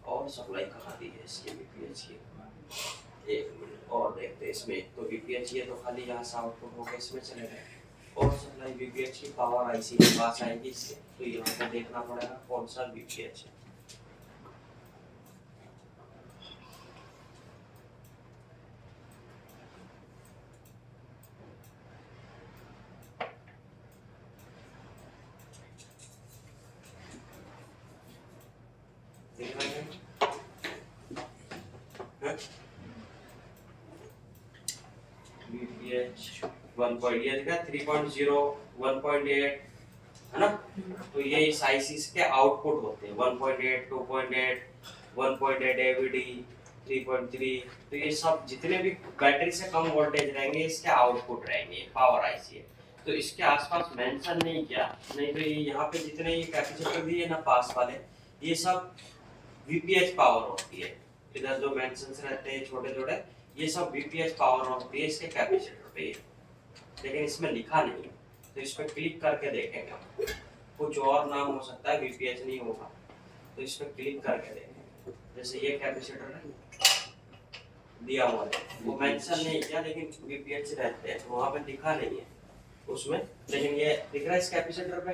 और सप्लाई कहाँ दी है इसकी वीपीएच की, एक मिनट और देखते हैं इसमें। तो वीपीएच ये तो खाली यहाँ से आउटपुट होकर इसमें चले गए, और सप्लाई वीपीएच की पावर आईसी के पास आएगी इससे, तो यहाँ पे देखना पड़ेगा कौन सा वीपीएच है। VPH 1.8 ये देखा 3.0 1.8 है ना। तो ये इस आईसीस के आउटपुट होते हैं 1.8 2.8 1.8 AVD 3.3, तो ये सब जितने भी बैटरी से कम वोल्टेज रहेंगे इसके आउटपुट रहेंगे, पावर आईसी है। तो इसके आसपास मेंशन नहीं किया, नहीं तो ये यहाँ पे जितने ये कैपेसिटर दिए ना पास वाले, ये सब वीपीएच पावर होती है। इधर जो मेंशंस रहते हैं छोटे छोटे, ये सब वीपीएच पावर होती है इसके कैपेसिटर पे, लेकिन इसमें लिखा नहीं है। तो इस पर क्लिक करके देखेंगे, कुछ और नाम हो सकता है, वीपीएच नहीं होगा। तो इस पर क्लिक करके देखेंगे, जैसे ये कैपेसिटर है दिया हुआ है, वो मेंशन नहीं किया लेकिन वीपीएच रहते हैं, वहाँ पे लिखा नहीं है उसमें, लेकिन ये दिख रहा है इस कैपेसिटर पे।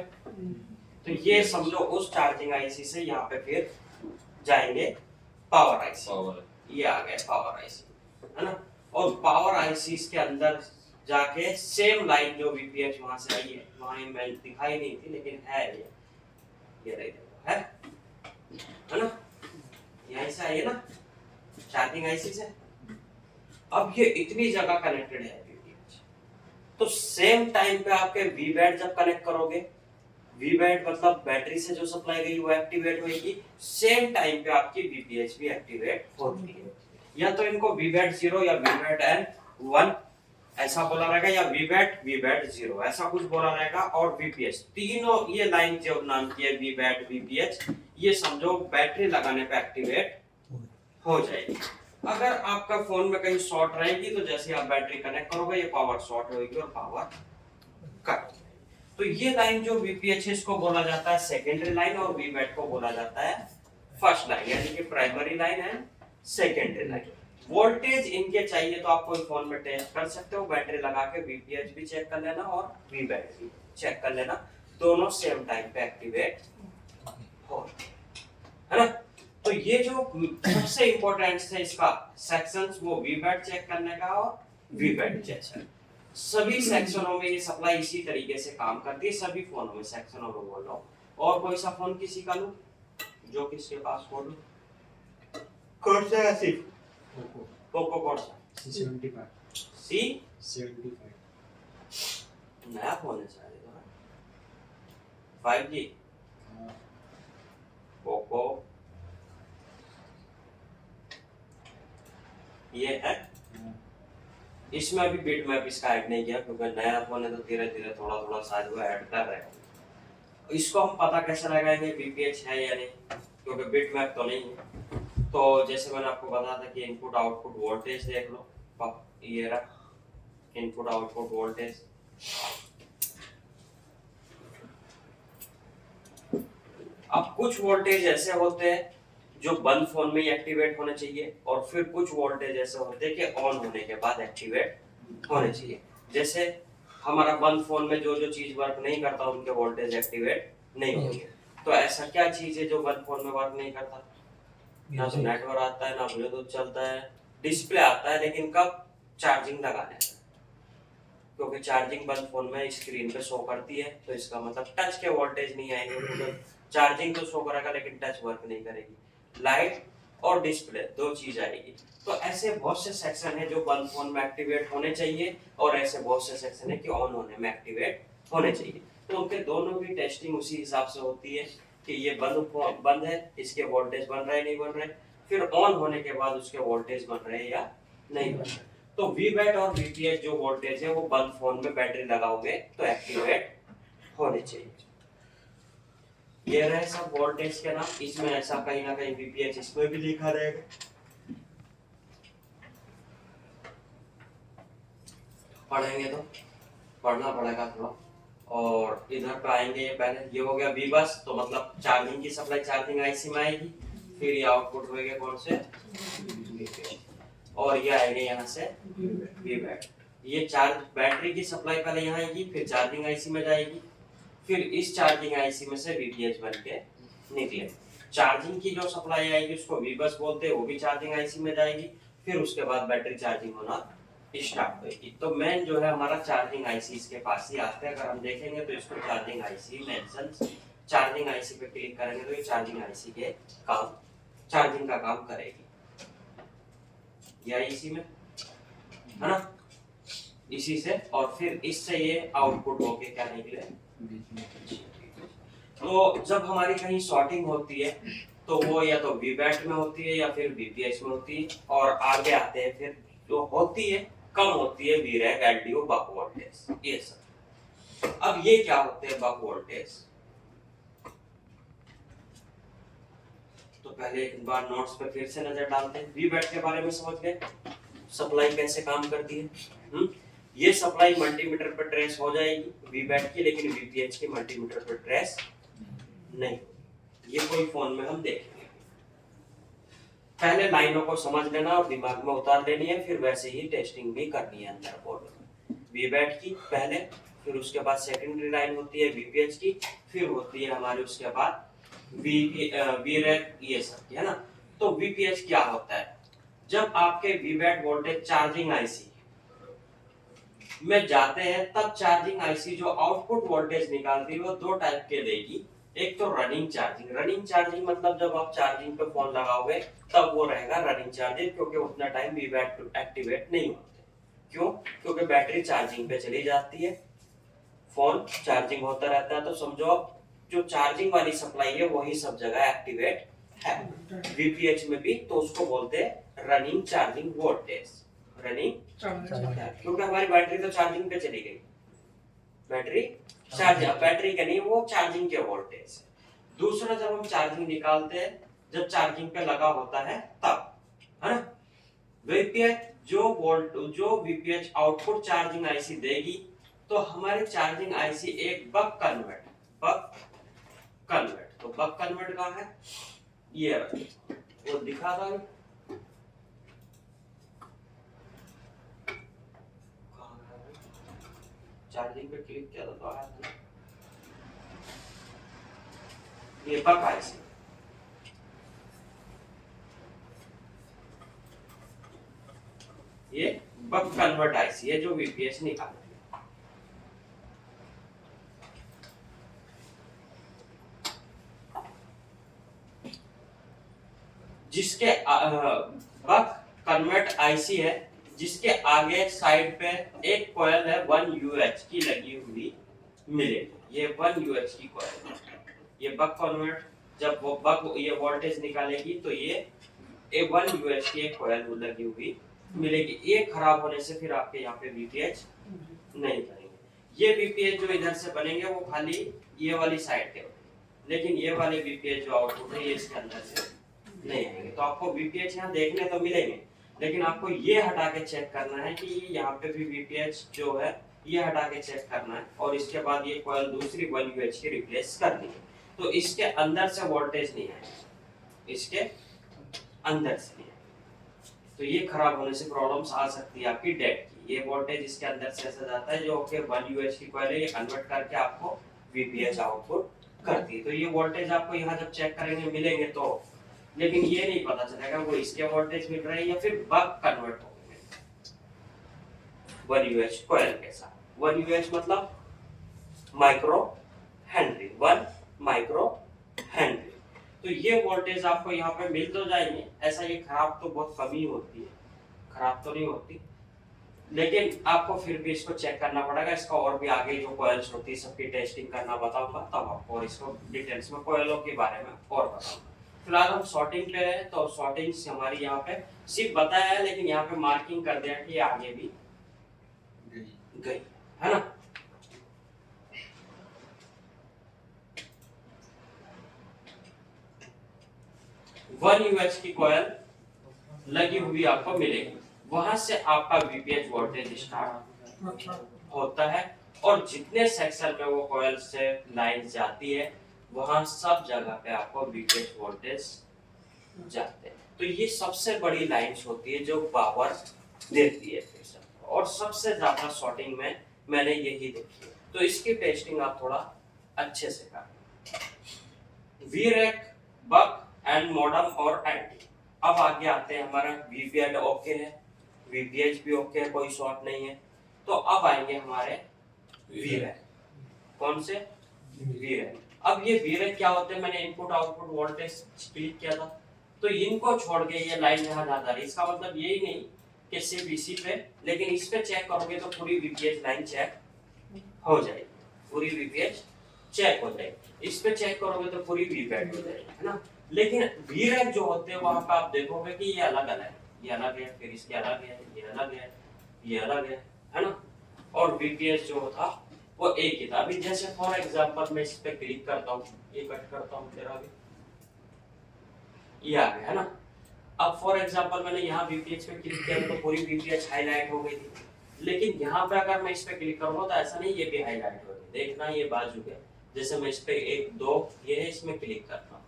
तो ये समझो उस चार्जिंग आईसी से यहाँ पे फिर जाएंगे पावर आईसी, ये आ गया पावर आईसी, है ना। और पावर आईसी के अंदर जाके सेम लाइन जो वीपीएच वहां से आई है, वहां मैं दिखाई नहीं थी लेकिन है ये रही है ना, यहीं से आई है ना चार्जिंग आईसी से। अब ये इतनी जगह कनेक्टेड है वीपीएच, तो सेम टाइम पे आपके वी बैट जब कनेक्ट करोगे, वी बैट मतलब बैटरी से जो सप्लाई गई वो एक्टिवेट होगी, सेम टाइम पे आपकी वीपीएच भी एक्टिवेट होती है। या तो इनको वी बैट 0 या वी बैट N1 ऐसा बोला रहेगा, या वी बैट 0 ऐसा कुछ बोला रहेगा, और वीपीएच तीनों ये लाइन जो नाम की है वी बैट वीपीएच, ये समझो बैटरी लगाने पे एक्टिवेट हो जाएगी। अगर आपका फोन में कहीं शॉर्ट रहेगी तो जैसे आप बैटरी कनेक्ट करोगे ये पावर शॉर्ट होगी और पावर कट। तो ये लाइन जो वीपीएच है इसको बोला जाता है सेकेंडरी लाइन, और वी बैट को बोला जाता है फर्स्ट लाइन, यानी कि प्राइमरी लाइन है सेकेंडरी लाइन। वोल्टेज इनके चाहिए तो आप कोई फोन में टेस्ट कर सकते हो, बैटरी लगा के वीपीएच भी चेक कर लेना और वी बैट भी चेक कर लेना, दोनों सेम टाइम पे एक्टिवेट हो, है ना। तो ये जो सबसे इंपॉर्टेंट है इसका सेक्शंस, वो वीबैट चेक करने का और वीबैट चेक। सभी सेक्शनों में ये सप्लाई इसी तरीके से काम करती है, सभी फोनों में, सेक्शनों में बोल रहा हूँ। और कोई सा फोन किसी का लूं जो किसके पास हो, कौन सा है? सिर्फ पोको। कौन सा? C75 नया फोन है शायद ये तो, 5G पोको ये है। इसमें अभी बिट मैप इसका ऐड नहीं किया क्योंकि नया फोन है तो धीरे धीरे थोड़ा थोड़ा साइज वो ऐड कर रहे हैं। इसको हम पता कैसे लगाएंगे बीपीएच है या नहीं, क्योंकि बिट मैप तो नहीं है। तो जैसे मैंने आपको बताया था कि इनपुट आउटपुट वोल्टेज देख लो, ये रहा इनपुट आउटपुट वोल्टेज। अब कुछ वोल्टेज ऐसे होते हैं जो बंद फोन में ही एक्टिवेट होने चाहिए, और फिर कुछ वोल्टेज ऐसे होते हैं कि ऑन होने के बाद एक्टिवेट होने चाहिए। जैसे हमारा बंद फोन में जो जो चीज वर्क नहीं करता उनके वोल्टेज एक्टिवेट नहीं होंगे। तो ऐसा क्या चीज है जो बंद फोन में वर्क नहीं करता? ना तो नेटवर्क आता है, ना ब्लूटूथ चलता है, डिस्प्ले आता है, लेकिन कब? चार्जिंग लगाने से, क्योंकि चार्जिंग बंद फोन में स्क्रीन पे शो करती है, तो इसका मतलब टच के वोल्टेज नहीं आएंगे। चार्जिंग तो शो करेगा लेकिन टच वर्क नहीं करेगी। लाइट और डिस्प्ले दो चीज आएगी। तो ऐसे बहुत से सेक्शन है जो बंद फोन में एक्टिवेट होने चाहिए, और ऐसे बहुत से सेक्शन है कि ऑन होने में एक्टिवेट होने चाहिए। तो उनके दोनों की टेस्टिंग उसी हिसाब से होती है कि ये बंद है, इसके वोल्टेज बन रहे नहीं बन रहे, फिर ऑन होने के बाद उसके वोल्टेज बन रहे या नहीं बन रहे। तो वीबैट और वीपीएच जो वोल्टेज है वो बंद फोन में बैटरी लगाओगे तो एक्टिवेट होने चाहिए। ये रहे सब वोल्टेज के नाम, इसमें ऐसा कहीं ना कहीं वीपीएच इसमें भी लिखा रहेगा। पढ़ेंगे तो पढ़ना पड़ेगा थोड़ा। और इधर पे आएंगे, ये पहले ये हो गया वी बस, तो मतलब चार्जिंग की सप्लाई चार्जिंग आईसी में आएगी, फिर ये आउटपुट होएगा कौन से? और ये आएंगे यहाँ से वीबैट। ये चार्ज बैटरी की सप्लाई पहले यहाँ आएगी, फिर चार्जिंग आईसी में जाएगी, फिर इस चार्जिंग आईसी में से वीपीएच बन के निकले। चार्जिंग की जो सप्लाई आएगी उसको वी बस बोलते हैं, वो भी चार्जिंग आईसी में जाएगी, फिर उसके बाद बैटरी चार्जिंग होना स्टार्ट होगी। तो मेन जो है हमारा चार्जिंग आईसी इसके पास ही आता है। अगर हम देखेंगे तो इसको charging IC mention, charging IC पे क्लिक करेंगे तो ये चार्जिंग आईसी के काम, चार्जिंग का काम करेगी। या इसी में है ना, इसी से, और फिर इससे ये आउटपुट होके क्या निकले। तो जब हमारी कहीं शॉर्टिंग होती है तो वो या तो वीबैट में होती है या फिर वीपीएच में होती है, और आगे आते हैं फिर जो होती है कम होती है वीरैक एलडीओ बक वोल्टेज। ये सब अब ये क्या होते हैं बक वोल्टेज? तो पहले एक बार नोट्स पे फिर से नजर डालते हैं। वीबैट के बारे में समझ गए, सप्लाई कैसे काम करती है। ये सप्लाई मल्टीमीटर पर ट्रेस हो जाएगी वीबैट की, लेकिन वीपीएच की मल्टीमीटर पर ट्रेस नहीं। ये कोई फोन में हम देखेंगे। पहले लाइनों को समझ लेना और दिमाग में उतार लेनी है, फिर वैसे ही टेस्टिंग भी करनी है अंदर बोर्ड में। वीबैट की पहले, फिर उसके बाद सेकेंडरी लाइन होती है वीपीएच की, फिर होती है हमारी उसके बाद वीरैक, ये सब है ना। तो वीपीएच क्या होता है? जब आपके वीबैट वोल्टेज चार्जिंग आईसी में जाते हैं तब चार्जिंग आईसी जो आउटपुट वोल्टेज निकालती है वो दो टाइप के देगी। एक तो रनिंग चार्जिंग। रनिंग चार्जिंग मतलब जब आप चार्जिंग पे फोन लगाओगे तब वो रहेगा रनिंग चार्जिंग, क्योंकि उतना टाइम वीबैट एक्टिवेट नहीं होते। क्यों? क्योंकि बैटरी चार्जिंग पे चली जाती है, फोन चार्जिंग होता रहता है। तो समझो जो चार्जिंग वाली सप्लाई है वही सब जगह एक्टिवेट है, वीपीएच में भी। तो उसको बोलते हैं रनिंग चार्जिंग वोल्टेज। रनिंग, क्योंकि हमारी बैटरी तो चार्जिंग पे चली गई, बैटरी चार्ज, बैटरी का नहीं, वो चार्जिंग के वोल्टेज। दूसरा, जब हम चार्जिंग निकालते हैं जब चार्जिंग पे लगा होता है तब, है ना। वीपीएच जो वीपीएच आउटपुट चार्जिंग आईसी देगी, तो हमारी चार्जिंग आईसी एक बक कन्वर्ट, तो बक कन्वर्ट कहाँ है? ये वो दिखा था चार्जिंग पे क्लिक किया था तो आया था। ये बक आईसी, ये बक कन्वर्ट आईसी है जो वीपीएस निकाले। जिसके बक कन्वर्ट आईसी है जिसके आगे साइड पे एक कॉइल है 1 यूएच की लगी हुई मिलेगी। ये 1 यूएच की कॉइल है। ये बक कन्वर्ट जब वो बक ये वोल्टेज निकालेगी तो ये 1 यूएच की एक कॉइल लगी हुई मिलेगी। ये खराब होने से फिर आपके यहाँ पे वीपीएच नहीं बनेंगे। ये वीपीएच जो इधर से बनेंगे वो खाली ये वाली साइड के बनेंगे, लेकिन ये वाले वीपीएच जो आउटपुट है ये इसके अंदर से नहीं आएंगे। तो आपको वीपीएच यहाँ देखने तो मिलेंगे, लेकिन आपको ये हटा के चेक करना है कि यहाँ पे भी वीपीएच जो है ये हटा के चेक करना है, और इसके बाद ये कॉइल दूसरी 1 यूएच की रिप्लेस करनी है। तो इसके अंदर से वोल्टेज नहीं आएगा, इसके अंदर से नहीं आएगा। तो ये खराब होने से प्रॉब्लम्स आ सकती है आपकी डेड की। ये वोल्टेज इसके अंदर से ऐसा जाता है जो कि 1 यूएच की कॉइल है, ये कन्वर्ट करके आपको वीपीएच आउटपुट करती है। तो ये वोल्टेज आपको यहाँ जब चेक करेंगे मिलेंगे तो, लेकिन ये नहीं पता चलेगा वो इसके वोल्टेज मिल रहे हैं या फिर बक कन्वर्ट हो गए 1 यूएच कॉइल के साथ। 1 यूएच मतलब माइक्रो हेनरी, 1 माइक्रो हेनरी। तो ये वोल्टेज आपको यहाँ पे मिल तो जाएंगे। ऐसा ये खराब तो बहुत कम ही होती है, खराब तो नहीं होती, लेकिन आपको फिर भी इसको चेक करना पड़ेगा। इसका और भी आगे जो कॉइल्स होती है सबकी टेस्टिंग करना बताऊंगा तब आपको, और इसको डिटेल्स में कॉइलों के बारे में और बताऊंगा। फिलहाल हम शॉर्टिंग पे है, तो शॉर्टिंग हमारी यहाँ पे सिर्फ बताया है, लेकिन यहाँ पे मार्किंग कर दिया कि आगे भी गई है ना। वन यूएच की कॉइल लगी हुई आपको मिलेगी, वहां से आपका वीपीएच वोल्टेज स्टार्ट होता है, और जितने सेक्शन में वो कॉइल से लाइन जाती है वहां सब जगह पे आपको वीपीएच वोल्टेज जाते हैं। तो ये सबसे बड़ी लाइंस होती है जो पावर देती है फिर से, और सबसे ज्यादा शॉर्टिंग में मैंने यही देखी है। तो इसकी टेस्टिंग आप थोड़ा अच्छे से कर। वीरेक, बक एंड मॉडम और एंटी। अब आगे आते हैं, हमारा वीपीएच ओके है, वीपीएच भी ओके है, कोई शॉर्ट नहीं है। तो अब आएंगे हमारे वीरेक। कौन से? वीरेक। अब ये वीरेक क्या होते हैं, मैंने इनपुट आउटपुट वोल्टेज क्लिक किया था, तो इनको छोड़ के ये लाइन यहाँ जाता है। इसका मतलब यही नहीं कि सिर्फ इसी पे, लेकिन इस पे चेक करोगे तो पूरी वीपीएच लाइन चेक हो जाएगी, पूरी वीपीएच चेक हो जाएगी। इस पे चेक करोगे तो पूरी वीपीएच हो जाएगी, है ना। लेकिन वीरेक जो होते हैं वहां पे आप देखोगे कि ये अलग अलग है, ये अलग है, फिर इसके अलग है, ये अलग है, ये अलग है ना। और वीपीएच जो था वो एक ही था। अभी जैसे फॉर एग्जांपल मैं इस पे क्लिक करता हूँ, ये कट करता हूँ, तेरा भी ये आ गया है ना। अब फॉर एग्जांपल मैंने यहाँ वीपीएच पे क्लिक किया तो पूरी वीपीएच हाईलाइट हो गई थी, लेकिन यहाँ पे अगर मैं इस पे क्लिक करूंगा तो ऐसा नहीं, ये भी हाईलाइट होगी। देखना ये बाजू है, जैसे मैं इस पे 1 2 ये है, इसमें क्लिक करता हूँ,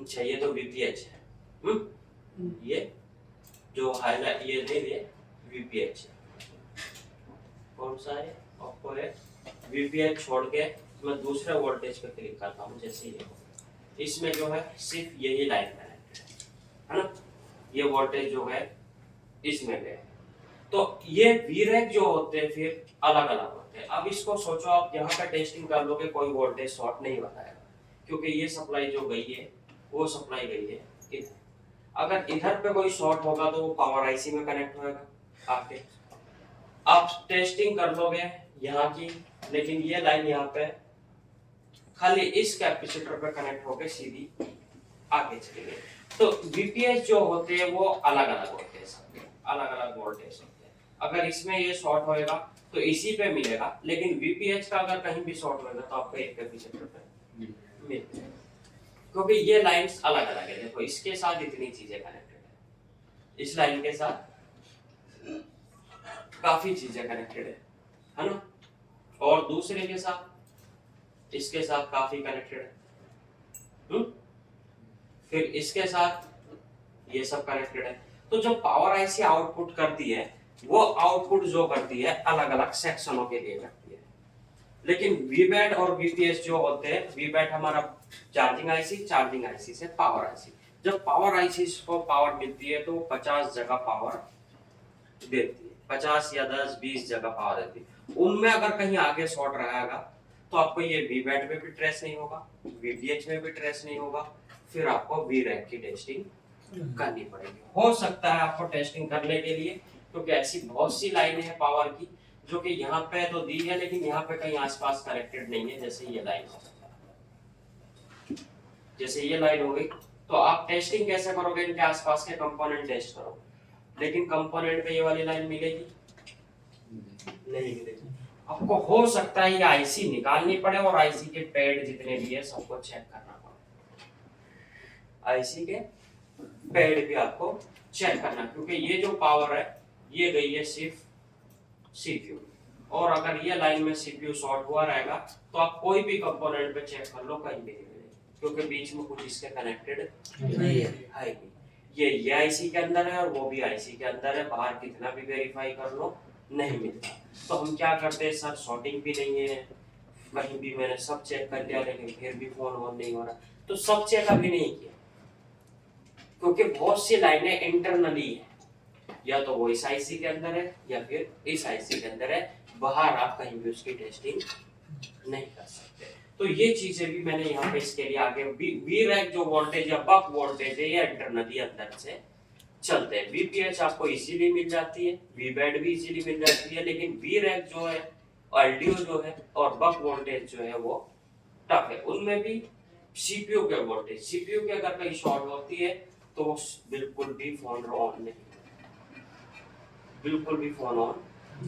अच्छा ये तो वीपीएच है, ये जो हाईलाइट ये नहीं है वीपीएच है। कौन सा है? आपको है वीपीएच छोड़ के मैं दूसरे वोल्टेज पे क्लिक करता हूँ, जैसे ये इसमें जो है सिर्फ यही लाइन कनेक्टेड है ना, ये वोल्टेज जो है इसमें गए। तो ये वीरेक जो होते हैं फिर अलग अलग होते हैं। अब इसको सोचो आप यहाँ पे टेस्टिंग कर लोगे, कोई वोल्टेज शॉर्ट नहीं बताएगा, क्योंकि ये सप्लाई जो गई है वो सप्लाई गई है इधर। अगर इधर पे कोई शॉर्ट होगा तो वो पावर आईसी में कनेक्ट होगा आपके। आप टेस्टिंग कर लोगे यहाँ की, लेकिन ये लाइन यहाँ पे खाली इस कैपेसिटर पे कनेक्ट होके सीधी आगे चली गई। तो वीपीएच जो होते हैं वो अलग अलग होते हैं, सबके अलग अलग वोल्टेज होते हैं। अगर इसमें ये शॉर्ट होएगा तो इसी पे मिलेगा, लेकिन वीपीएच का अगर कहीं भी शॉर्ट होएगा तो आपको एक कैपेसिटर पे मिल जाएगा, क्योंकि ये लाइंस अलग अलग है। देखो इसके साथ इतनी चीजें कनेक्टेड है, इस लाइन के साथ काफी चीजें कनेक्टेड है ना, और दूसरे के साथ इसके साथ काफी कनेक्टेड है, फिर इसके साथ ये सब कनेक्टेड है। तो जब पावर आईसी आउटपुट करती है वो आउटपुट जो करती है अलग अलग सेक्शनों के लिए करती है। लेकिन वीबैट और वीपीएस जो होते हैं, वीबैट हमारा चार्जिंग आईसी से पावर आईसी, जब पावर आईसी को पावर मिलती है तो 50 जगह पावर देती है, 50 या 10-20 जगह पावर देती है। उनमें अगर कहीं आगे शॉर्ट रहेगा तो आपको ये वीबैट में भी ट्रेस नहीं होगा, वीपीएच में भी ट्रेस नहीं होगा, फिर आपको वीरैक की टेस्टिंग करनी पड़ेगी। हो सकता है आपको टेस्टिंग करने के लिए, क्योंकि ऐसी बहुत सी लाइनें हैं पावर की जो कि यहाँ पे तो दी है लेकिन यहाँ पे कहीं आसपास कनेक्टेड नहीं है। जैसे ये लाइन हो सकता है, जैसे ये लाइन हो गई, तो आप टेस्टिंग कैसे करोगे? इनके आसपास के कंपोनेंट टेस्ट करोगे, लेकिन कंपोनेंट पे ये वाली लाइन मिलेगी नहीं मिलेगी। आपको हो सकता है ये आईसी निकालनी पड़े और आईसी के पैड जितने भी है सबको चेक करना पड़े, आईसी के पैड भी आपको चेक करना, क्योंकि ये जो पावर है ये गई है सिर्फ सीपीयू, और अगर ये लाइन में सीपीयू शॉर्ट हुआ रहेगा तो आप कोई भी कंपोनेंट पे चेक कर लो कहीं भी नहीं मिलेगी, क्योंकि बीच में कुछ इसके कनेक्टेड नहीं है। है नहीं। ये आईसी के अंदर है और वो भी आईसी के अंदर है, बाहर कितना भी वेरीफाई कर लो नहीं मिलता। तो हम क्या करते हैं सर, शॉर्टिंग भी नहीं है कहीं भी, मैंने सब चेक कर लिया लेकिन फिर भी फोन ऑन नहीं हो रहा, तो सब चेक अभी नहीं किया, क्योंकि बहुत सी लाइनें इंटरनली है, या तो वो इस आईसी के अंदर है या फिर इस आईसी के अंदर है, बाहर आप कहीं भी उसकी टेस्टिंग नहीं कर सकते। तो ये चीजें भी मैंने यहाँ पे इसके लिए आगे वीरैक जो वोल्टेज या बक वोल्टेज है ये इंटरनली अंदर से चलते हैं। वीपीएच आपको इजीली मिल जाती है, वीबैट भी इजीली मिल जाती है, लेकिन वीरैक जो है, एलडीओ जो है और बक वोल्टेज जो है वो टफ है। उनमें भी सीपीयू के वोल्टेज, सीपीयू के अगर कहीं शॉर्ट होती है तो बिल्कुल भी फोन ऑन नहीं, बिल्कुल भी फोन ऑन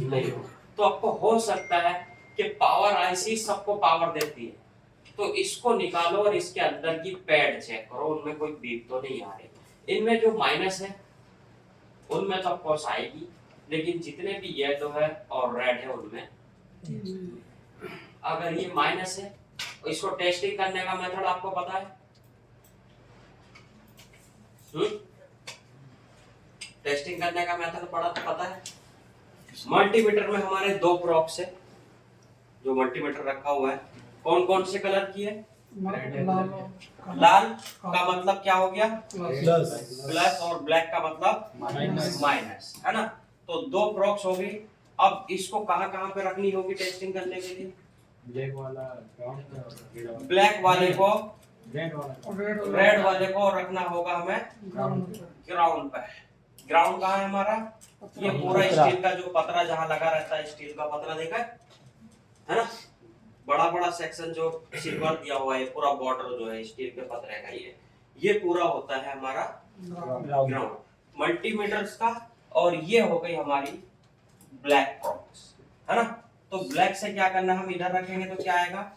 नहीं हो। तो आपको हो सकता है कि पावर आईसी सबको पावर देती है, तो इसको निकालो और इसके अंदर की पैड चेक करो, उनमें कोई बीप तो नहीं आ रही। इनमें जो माइनस है उनमें तो ऑफकोर्स आएगी, लेकिन जितने भी येलो है और रेड है उनमें अगर ये माइनस है, इसको टेस्टिंग करने का मेथड आपको पता है? टेस्टिंग करने का मेथड पता है? मल्टीमीटर में हमारे दो प्रॉप्स है, जो मल्टीमीटर रखा हुआ है, कौन कौन से कलर की है? लाल का मतलब क्या हो गया? प्लस, और ब्लैक का मतलब माइनस, है ना? तो दो प्रॉक्स हो गई। अब इसको कहाँ पे रखनी होगी टेस्टिंग करने के लिए? ब्लैक वाले को रेड वाले को रखना होगा हमें ग्राउंड पे। ग्राउंड कहाँ है हमारा? ये पूरा स्टील का जो पतरा जहाँ लगा रहता है, स्टील का पतरा देखा है ना? बड़ा सेक्शन जो सिल्वर दिया हुआ है, पूरा बॉर्डर जो है स्टील के पतरे का ये पूरा होता है हमारा ग्राउंड मल्टीमीटर्स का। और ये हो गई हमारी ब्लैक प्रॉक्स, है ना? तो ब्लैक से क्या करना, हम इधर रखेंगे तो क्या आएगा?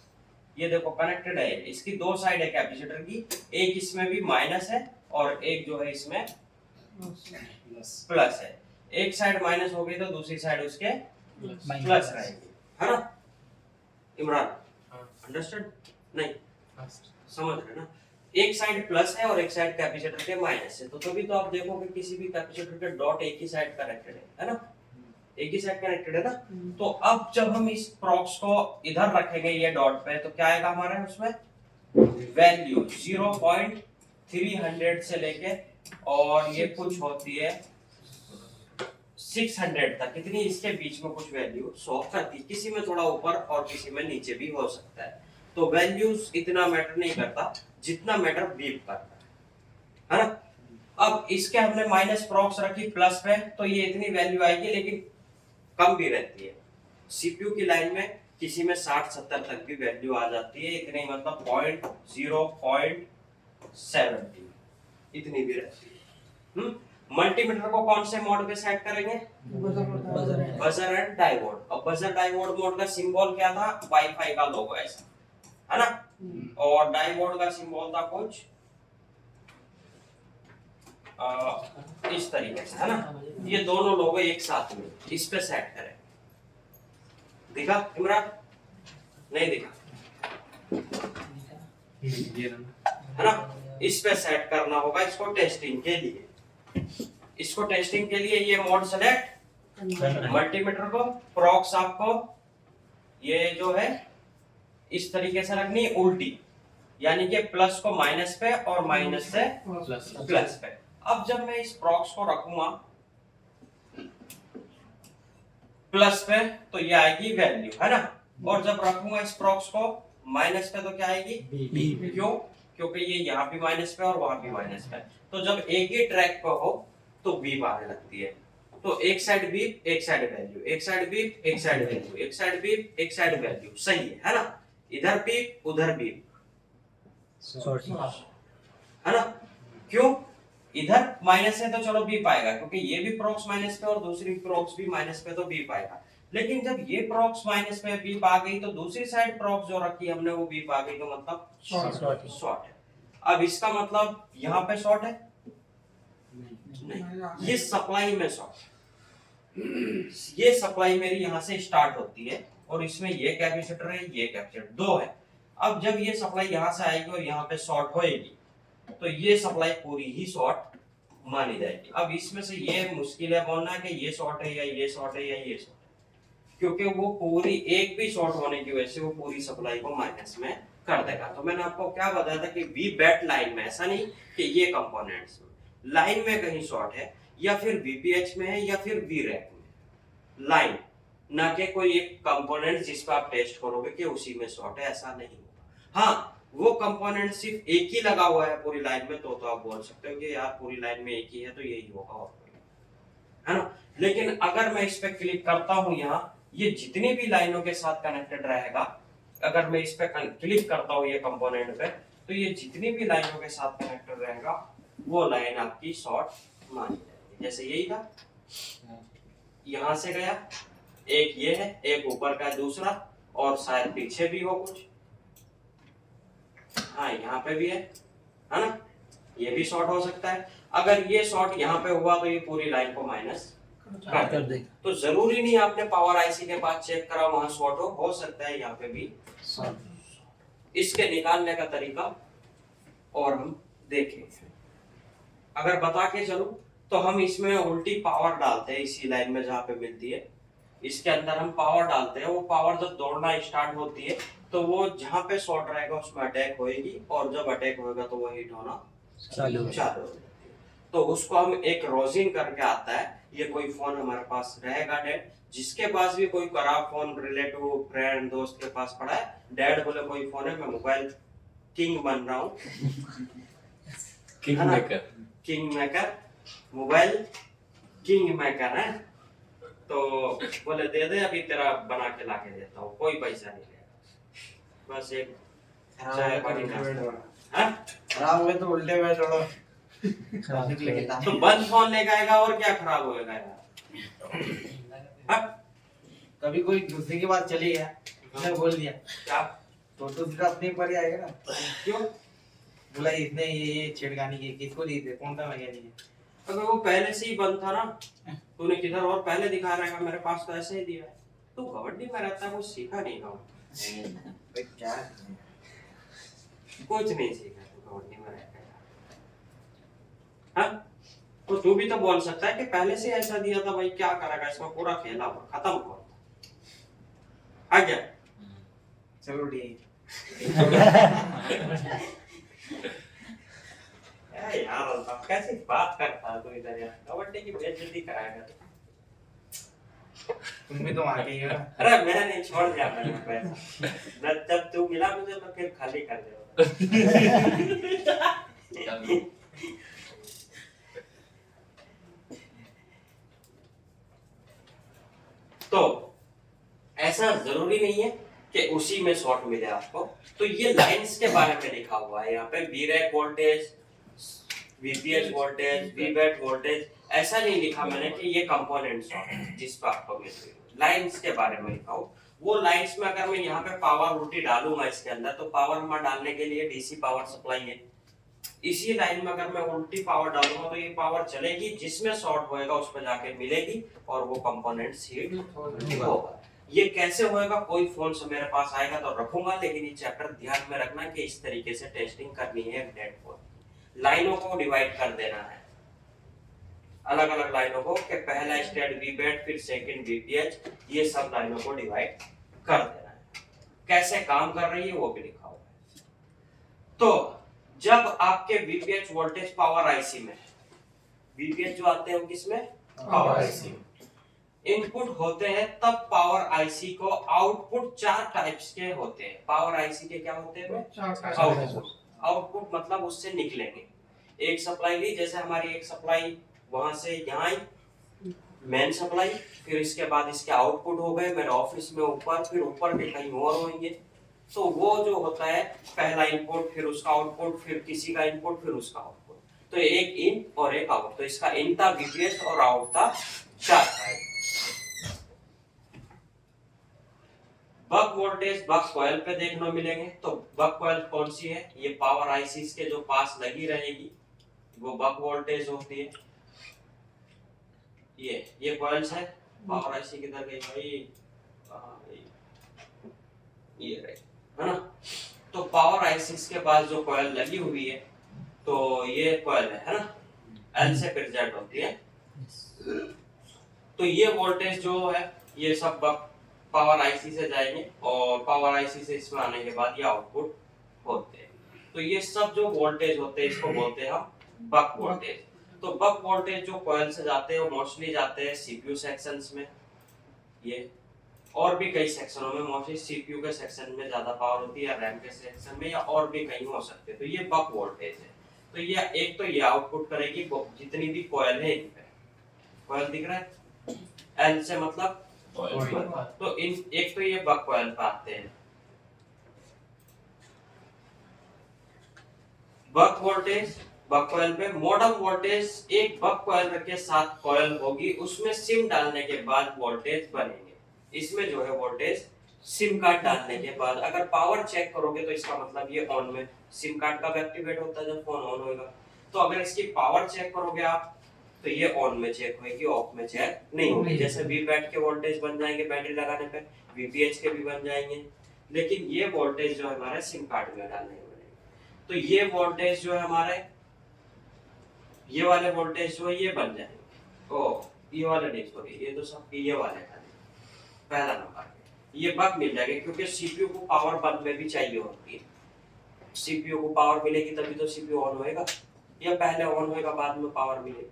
ये देखो कनेक्टेड है, इसकी दो साइड है कैपेसिटर की, एक इसमें भी माइनस है और एक जो है इसमें प्लस है। एक साइड माइनस हो गई तो दूसरी साइड उसके प्लस रहेगी, है ना इमरान? अंडरस्टैंड? नहीं समझ रहे ना? एक साइड प्लस है और एक साइड कैपेसिटर के माइनस है, तो तभी तो आप देखोगे किसी भी कैपेसिटर के डॉट एक ही साइड कनेक्टेड है ना? एक ही साइड कनेक्टेड है ना? तो अब जब हम इस प्रॉक्स को इधर रखेंगे ये डॉट पे, तो क्या आएगा हमारे उसमें? वैल्यू 0.300 से लेके और ये कुछ होती है 600 तक, कितनी इसके बीच में कुछ वैल्यू शो करती है। किसी में थोड़ा ऊपर और किसी में नीचे भी हो सकता है। तो वैल्यूज इतना मैटर नहीं करता जितना मैटर बीप करता है ना? अब इसके हमने माइनस प्रॉक्स रखी प्लस पे, तो ये इतनी वैल्यू आएगी, लेकिन कम भी रहती है। सीपीयू की लाइन में किसी में 60-70 तक भी वैल्यू आ जाती है, इतनी मतलब 0.70 इतनी भी रहती है। मल्टीमीटर को कौन से मोड पे सेट करेंगे? Buzzer and diode. अब बजर डायोड मोड का सिंबल क्या था? वाईफाई का लोगो ऐसा, है ना? और डायोड का सिंबल था कुछ इस तरीके से, है ना? ये दोनों लोगो एक साथ में इस पे सेट करें। दिखा इमरान? नहीं दिखा, है ना? इस पे सेट करना होगा इसको टेस्टिंग के लिए। इसको टेस्टिंग के लिए ये मोड सेलेक्ट मल्टीमीटर को प्रॉक्स आपको ये जो है इस तरीके से रखनी है उल्टी, यानी कि प्लस को माइनस पे और माइनस से प्लस पे। अब जब मैं इस प्रॉक्स को रखूंगा प्लस पे तो ये आएगी वैल्यू, है ना, और जब रखूंगा इस प्रॉक्स को माइनस पे तो क्या आएगी बी। क्यों? क्योंकि ये यहाँ भी माइनस पे और वहां भी माइनस पे, तो जब एक ही ट्रैक पे हो तो बीप आने लगती है। तो एक साइड बीप एक साइड वैल्यू, एक साइड बीप एक साइड वैल्यू, एक साइड बीप एक साइड वैल्यू, सही है ना? इधर बीप उधर बीप, है ना? क्यों? इधर माइनस है तो चलो बीप आएगा, क्योंकि ये भी प्रॉक्स माइनस पे और दूसरी प्रॉक्स भी माइनस पे, तो बीप आएगा। लेकिन जब ये प्रॉक्स माइनस पे बीप आ गई तो दूसरी साइड प्रॉक्स जो रखी हमने वो बीप आ गई, तो मतलब शॉर्ट है। अब इसका मतलब यहाँ पे शॉर्ट है नहीं, ये सप्लाई में शॉर्ट, ये सप्लाई मेरी यहाँ से स्टार्ट होती है और इसमें ये कैपेसिटर है, ये कैपेसिटर दो है। अब जब ये सप्लाई यहाँ से आएगी और यहाँ पे शॉर्ट होएगी तो ये सप्लाई पूरी ही शॉर्ट मानी जाएगी। अब इसमें से ये मुश्किल है बोलना कि ये शॉर्ट है या ये शॉर्ट है या ये शॉर्ट है, क्योंकि वो पूरी एक भी शॉर्ट होने की वजह से वो पूरी सप्लाई को माइनस में कर देगा। तो मैंने आपको क्या बताया था कि वी बैट लाइन में, ऐसा नहीं कि ये कंपोनेंट्स में, लाइन में कहीं शॉर्ट है या फिर वीपीएच में है या फिर वी रैक में, लाइन, ना कि कोई एक कंपोनेंट जिस पर आप टेस्ट करोगे कि उसी में शॉर्ट है, ऐसा नहीं होगा। हाँ, वो कंपोनेंट सिर्फ एक ही लगा हुआ है पूरी लाइन में तो आप बोल सकते हो कि यार पूरी लाइन में एक ही है तो यही होगा, और है ना। लेकिन अगर मैं इस पे क्लिक करता हूं, यहाँ ये जितनी भी लाइनों के साथ कनेक्टेड रहेगा, अगर मैं इस पे क्लिक करता हूँ ये कंपोनेंट पे, तो ये जितनी भी लाइनों के साथ कनेक्टेड रहेगा वो लाइन आपकी शॉर्ट मानी जाएगी। जैसे यही था, यहां से गया, एक ये है, एक ऊपर का दूसरा, और शायद पीछे भी हो कुछ, हाँ यहाँ पे भी है ना, ये भी शॉर्ट हो सकता है। अगर ये शॉर्ट यहाँ पे हुआ तो ये पूरी लाइन को माइनस कर देगा। तो जरूरी नहीं आपने पावर आईसी के पास चेक करा वहां शॉर्ट हो सकता है यहाँ पे भी शॉर्ट। इसके निकालने का तरीका और हम देखेंगे। अगर बता के चलूं तो हम इसमें उल्टी पावर डालते हैं, इसी लाइन में जहाँ पे मिलती है इसके अंदर हम पावर डालते हैं। वो पावर जब दौड़ना स्टार्ट होती है तो वो जहाँ पे शॉर्ट रहेगा उसमें अटैक होएगी, और जब अटैक होएगा तो वो हिट होना चालू हो जाती है। तो उसको हम एक रोजिन करके आता है, ये कोई फोन हमारे पास रहेगा डेड, जिसके पास भी कोई खराब फोन रिलेटिव फ्रेंड दोस्त के पास पड़ा है, डैड बोले कोई फोन है, मैं मोबाइल किंग बन रहा हूँ, king maker, mobile king maker है, तो बोले दे दे, अभी तेरा बना के ला के देता हूँ, कोई पैसा नहीं लेगा, बस एक चाय पानी खराब हो गए तो उल्टे हुए छोड़ो, तो बंद फोन लेके आएगा और क्या खराब होएगा यार। कभी कोई दूसरे की बात चली गया, उसने बोल दिया क्या, तो दूसरा अपने पर ही आएगा ना। क्यों बोला इसने ये छेड़खानी की, किसको दी थी, कौन सा मैकेनिक है? अगर वो पहले से ही बंद था ना, तूने किधर और पहले दिखा रहेगा, मेरे पास तो ऐसे ही दिया है। तू कबड्डी में रहता है, कुछ सीखा नहीं ना, क्या कुछ नहीं सीखा तू कबड्डी में रहता है। हाँ, तो तू भी तो बोल सकता है कि पहले से ऐसा दिया था भाई, क्या करेगा, इसमें पूरा खेला हुआ खत्म हो आ गया। चलो ठीक यार अब कैसी बात करता है तू इधर यार, कबड्डी की बेइज्जती कराएगा तू। तुम भी तो वहां के ही हो ना। अरे मैं नहीं, छोड़ दिया मैंने पैसा, जब तू मिला मुझे मैं फिर खाली कर देगा। तो ऐसा जरूरी नहीं है कि उसी में शॉर्ट मिले आपको। तो ये लाइंस के बारे में लिखा हुआ है यहाँ पे, वीरैक वोल्टेज, वीपीएच वोल्टेज, वीबैट वोल्टेज, ऐसा नहीं लिखा मैंने कि ये कंपोनेंट्स हैं जिस पर आपको मिल रही है। लाइंस के बारे में लिखा हो, वो लाइंस में अगर मैं यहाँ पे पावर उल्टी डालूंगा इसके अंदर, तो पावर हमारा डालने के लिए डीसी पावर सप्लाई है। इसी लाइन में अगर मैं उल्टी पावर डालूंगा तो ये पावर चलेगी, जिसमें शॉर्ट होएगा उस पर जाके मिलेगी और वो कंपोनेंट हीट होगा। ये कैसे होएगा, कोई फोन से मेरे पास आएगा तो रखूंगा, लेकिन ये चैप्टर ध्यान में रखना कि इस तरीके से टेस्टिंग करनी है। डेड फोन लाइनों को डिवाइड कर देना है, अलग अलग लाइनों को कि पहला स्टेट वीबैट फिर सेकंड वीपीएच, ये सब लाइनों को डिवाइड कर देना है। कैसे काम कर रही है वो भी लिखा हुआ है। तो जब आपके वीपीएच वोल्टेज पावर आईसी में, वीपीएच जो आते हैं वो किसमें, पावर आईसी में इनपुट होते हैं, तब पावर आईसी को आउटपुट 4 टाइप्स के होते हैं। पावर आईसी के क्या होते हैं, आउटपुट। आउटपुट मतलब उससे निकलेंगे। एक सप्लाई ली, जैसे हमारी एक सप्लाई वहां से यहाँ आई मेन सप्लाई, फिर इसके बाद इसके आउटपुट हो गए मेरे ऑफिस में ऊपर, फिर ऊपर के कहीं और होंगे। तो वो जो होता है पहला इनपुट, फिर उसका आउटपुट, फिर किसी का इनपुट, फिर उसका आउटपुट। तो एक इन और एक आउट। तो इसका इन था वीपीएच और आउट था 4 टाइप। बक वोल्टेज बक कॉइल पे देखने मिलेंगे। तो बक कॉइल कौन सी है, ये पावर आईसीज के जो पास लगी रहेगी वो बक वोल्टेज होती है। ये कॉइल्स है। पावर आईसी किधर गई भाई, ये रही है ना। तो पावर आईसीज के पास जो कॉइल लगी हुई है, तो ये कॉइल है ना, एल से प्रेजेंट होती है। तो ये वोल्टेज जो है ये सब बक पावर आईसी से जाएंगे और पावर आईसी से इसमें आने के बाद ये आउटपुट होते हैं। तो ये सब जो वोल्टेज होते हैं इसको बोलते हैं हम बक वोल्टेज। तो बक वोल्टेज जो कॉइल से जाते हैं वो मोस्टली जाते हैं सीपीयू सेक्शंस में, ये और भी कई सेक्शनों में, मोस्टली सीपीयू के सेक्शन में ज्यादा पावर होती है, या रैम के सेक्शन में, या और भी कहीं हो सकते हैं। तो ये बक वोल्टेज है। तो ये एक तो ये आउटपुट करेगी जितनी भी कॉइल है इन पे। कॉइल दिख रहा है, एल से मतलब तो इन एक तो ये बक कॉइल पे आते हैं। बक वोल्टेज बक कॉइल पे, मॉडल वोल्टेज एक बक कॉइल के साथ कॉइल होगी, उसमें सिम डालने के बाद वोल्टेज बनेंगे। इसमें जो है वोल्टेज सिम कार्ड डालने के बाद, अगर पावर चेक करोगे तो इसका मतलब ये ऑन में, सिम कार्ड कब एक्टिवेट होता है, जब फोन ऑन होगा। तो अगर इसकी पावर चेक करोगे आप तो ये ऑन में चेक होगी, ऑफ में चेक नहीं होगी। जैसे वीबैट के वोल्टेज बन जाएंगे बैटरी लगाने पे, वीपीएच के भी बन जाएंगे, लेकिन ये वोल्टेज जो है हमारे सिम कार्ड में डालने बनेंगे। तो ये वोल्टेज जो है हमारे, ये वाले वोल्टेज जो है ये बन जाएंगे। ओ ये वाले नहीं, सॉरी ये तो सब ये वाले खाली पहला नंबर ये बग मिल जाएगा, क्योंकि सीपीयू को पावर बंद में भी चाहिए होती है। सीपीयू को पावर मिलेगी तभी तो सीपीयू ऑन होएगा, या पहले ऑन होएगा बाद में पावर मिलेगी,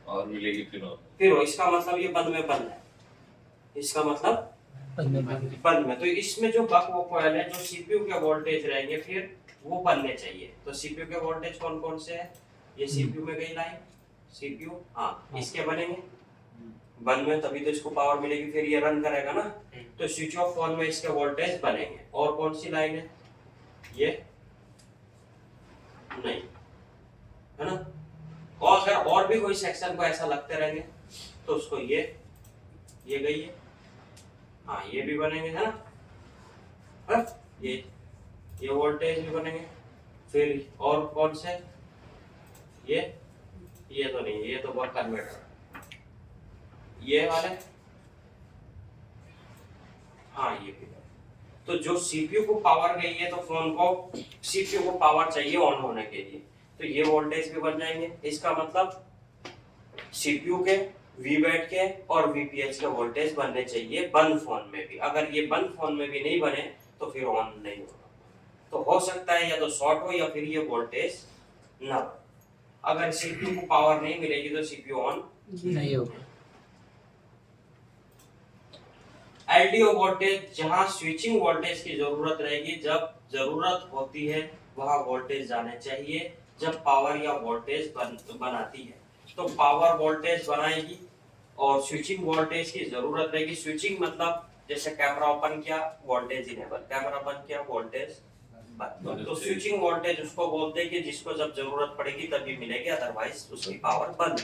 और मिलेगी फिर इसका मतलब ये बंद में बंद है, इसका मतलब बंद में। तो इसमें जो बक वो कॉइल है, जो सीपीयू के वोल्टेज रहेंगे फिर वो बनने चाहिए। तो सीपीयू के वोल्टेज कौन कौन से है, ये सीपीयू में गई लाइन, सीपीयू हाँ इसके बनेंगे बंद में, तभी तो इसको पावर मिलेगी, फिर ये रन करेगा ना। तो स्विच ऑफ ऑन में इसके वोल्टेज बनेंगे। और कौन सी लाइन है, ये नहीं है ना। और अगर और भी कोई सेक्शन को ऐसा लगते रहेंगे तो उसको ये गई है, हाँ ये भी बनेंगे है ना, हाँ? ये वोल्टेज भी बनेंगे। फिर और कौन से, ये तो नहीं, ये तो बक कन्वर्टर, ये वाले हाँ ये भी। तो जो सीपीयू को पावर गई है तो फोन को सीपीयू को पावर चाहिए ऑन होने के लिए, तो ये वोल्टेज भी बन जाएंगे। इसका मतलब सीपीयू के, वीबैट के और वीपीएच के वोल्टेज बनने चाहिए बंद फोन में भी। अगर ये बंद फोन में भी नहीं बने तो फिर ऑन नहीं होगा। तो हो सकता है या तो शॉर्ट हो या फिर ये वोल्टेज ना हो। अगर सीपीयू को पावर नहीं मिलेगी तो सीपीयू ऑन नहीं होगा। एलडीओ वोल्टेज, जहां स्विचिंग वोल्टेज की जरूरत रहेगी, जब जरूरत होती है वहां वोल्टेज जाने चाहिए। जब पावर या वोल्टेज बनाती है तो पावर वोल्टेज बनाएगी और स्विचिंग वोल्टेज की जरूरत रहेगी। स्विचिंग मतलब जैसे कैमरा ओपन किया वोल्टेज इनेबल, कैमरा बंद किया वोल्टेज बंद। तो स्विचिंग वोल्टेज उसको बोलते हैं कि जिसको जब जरूरत पड़ेगी तभी मिलेगी, अदरवाइज उसकी पावर बंद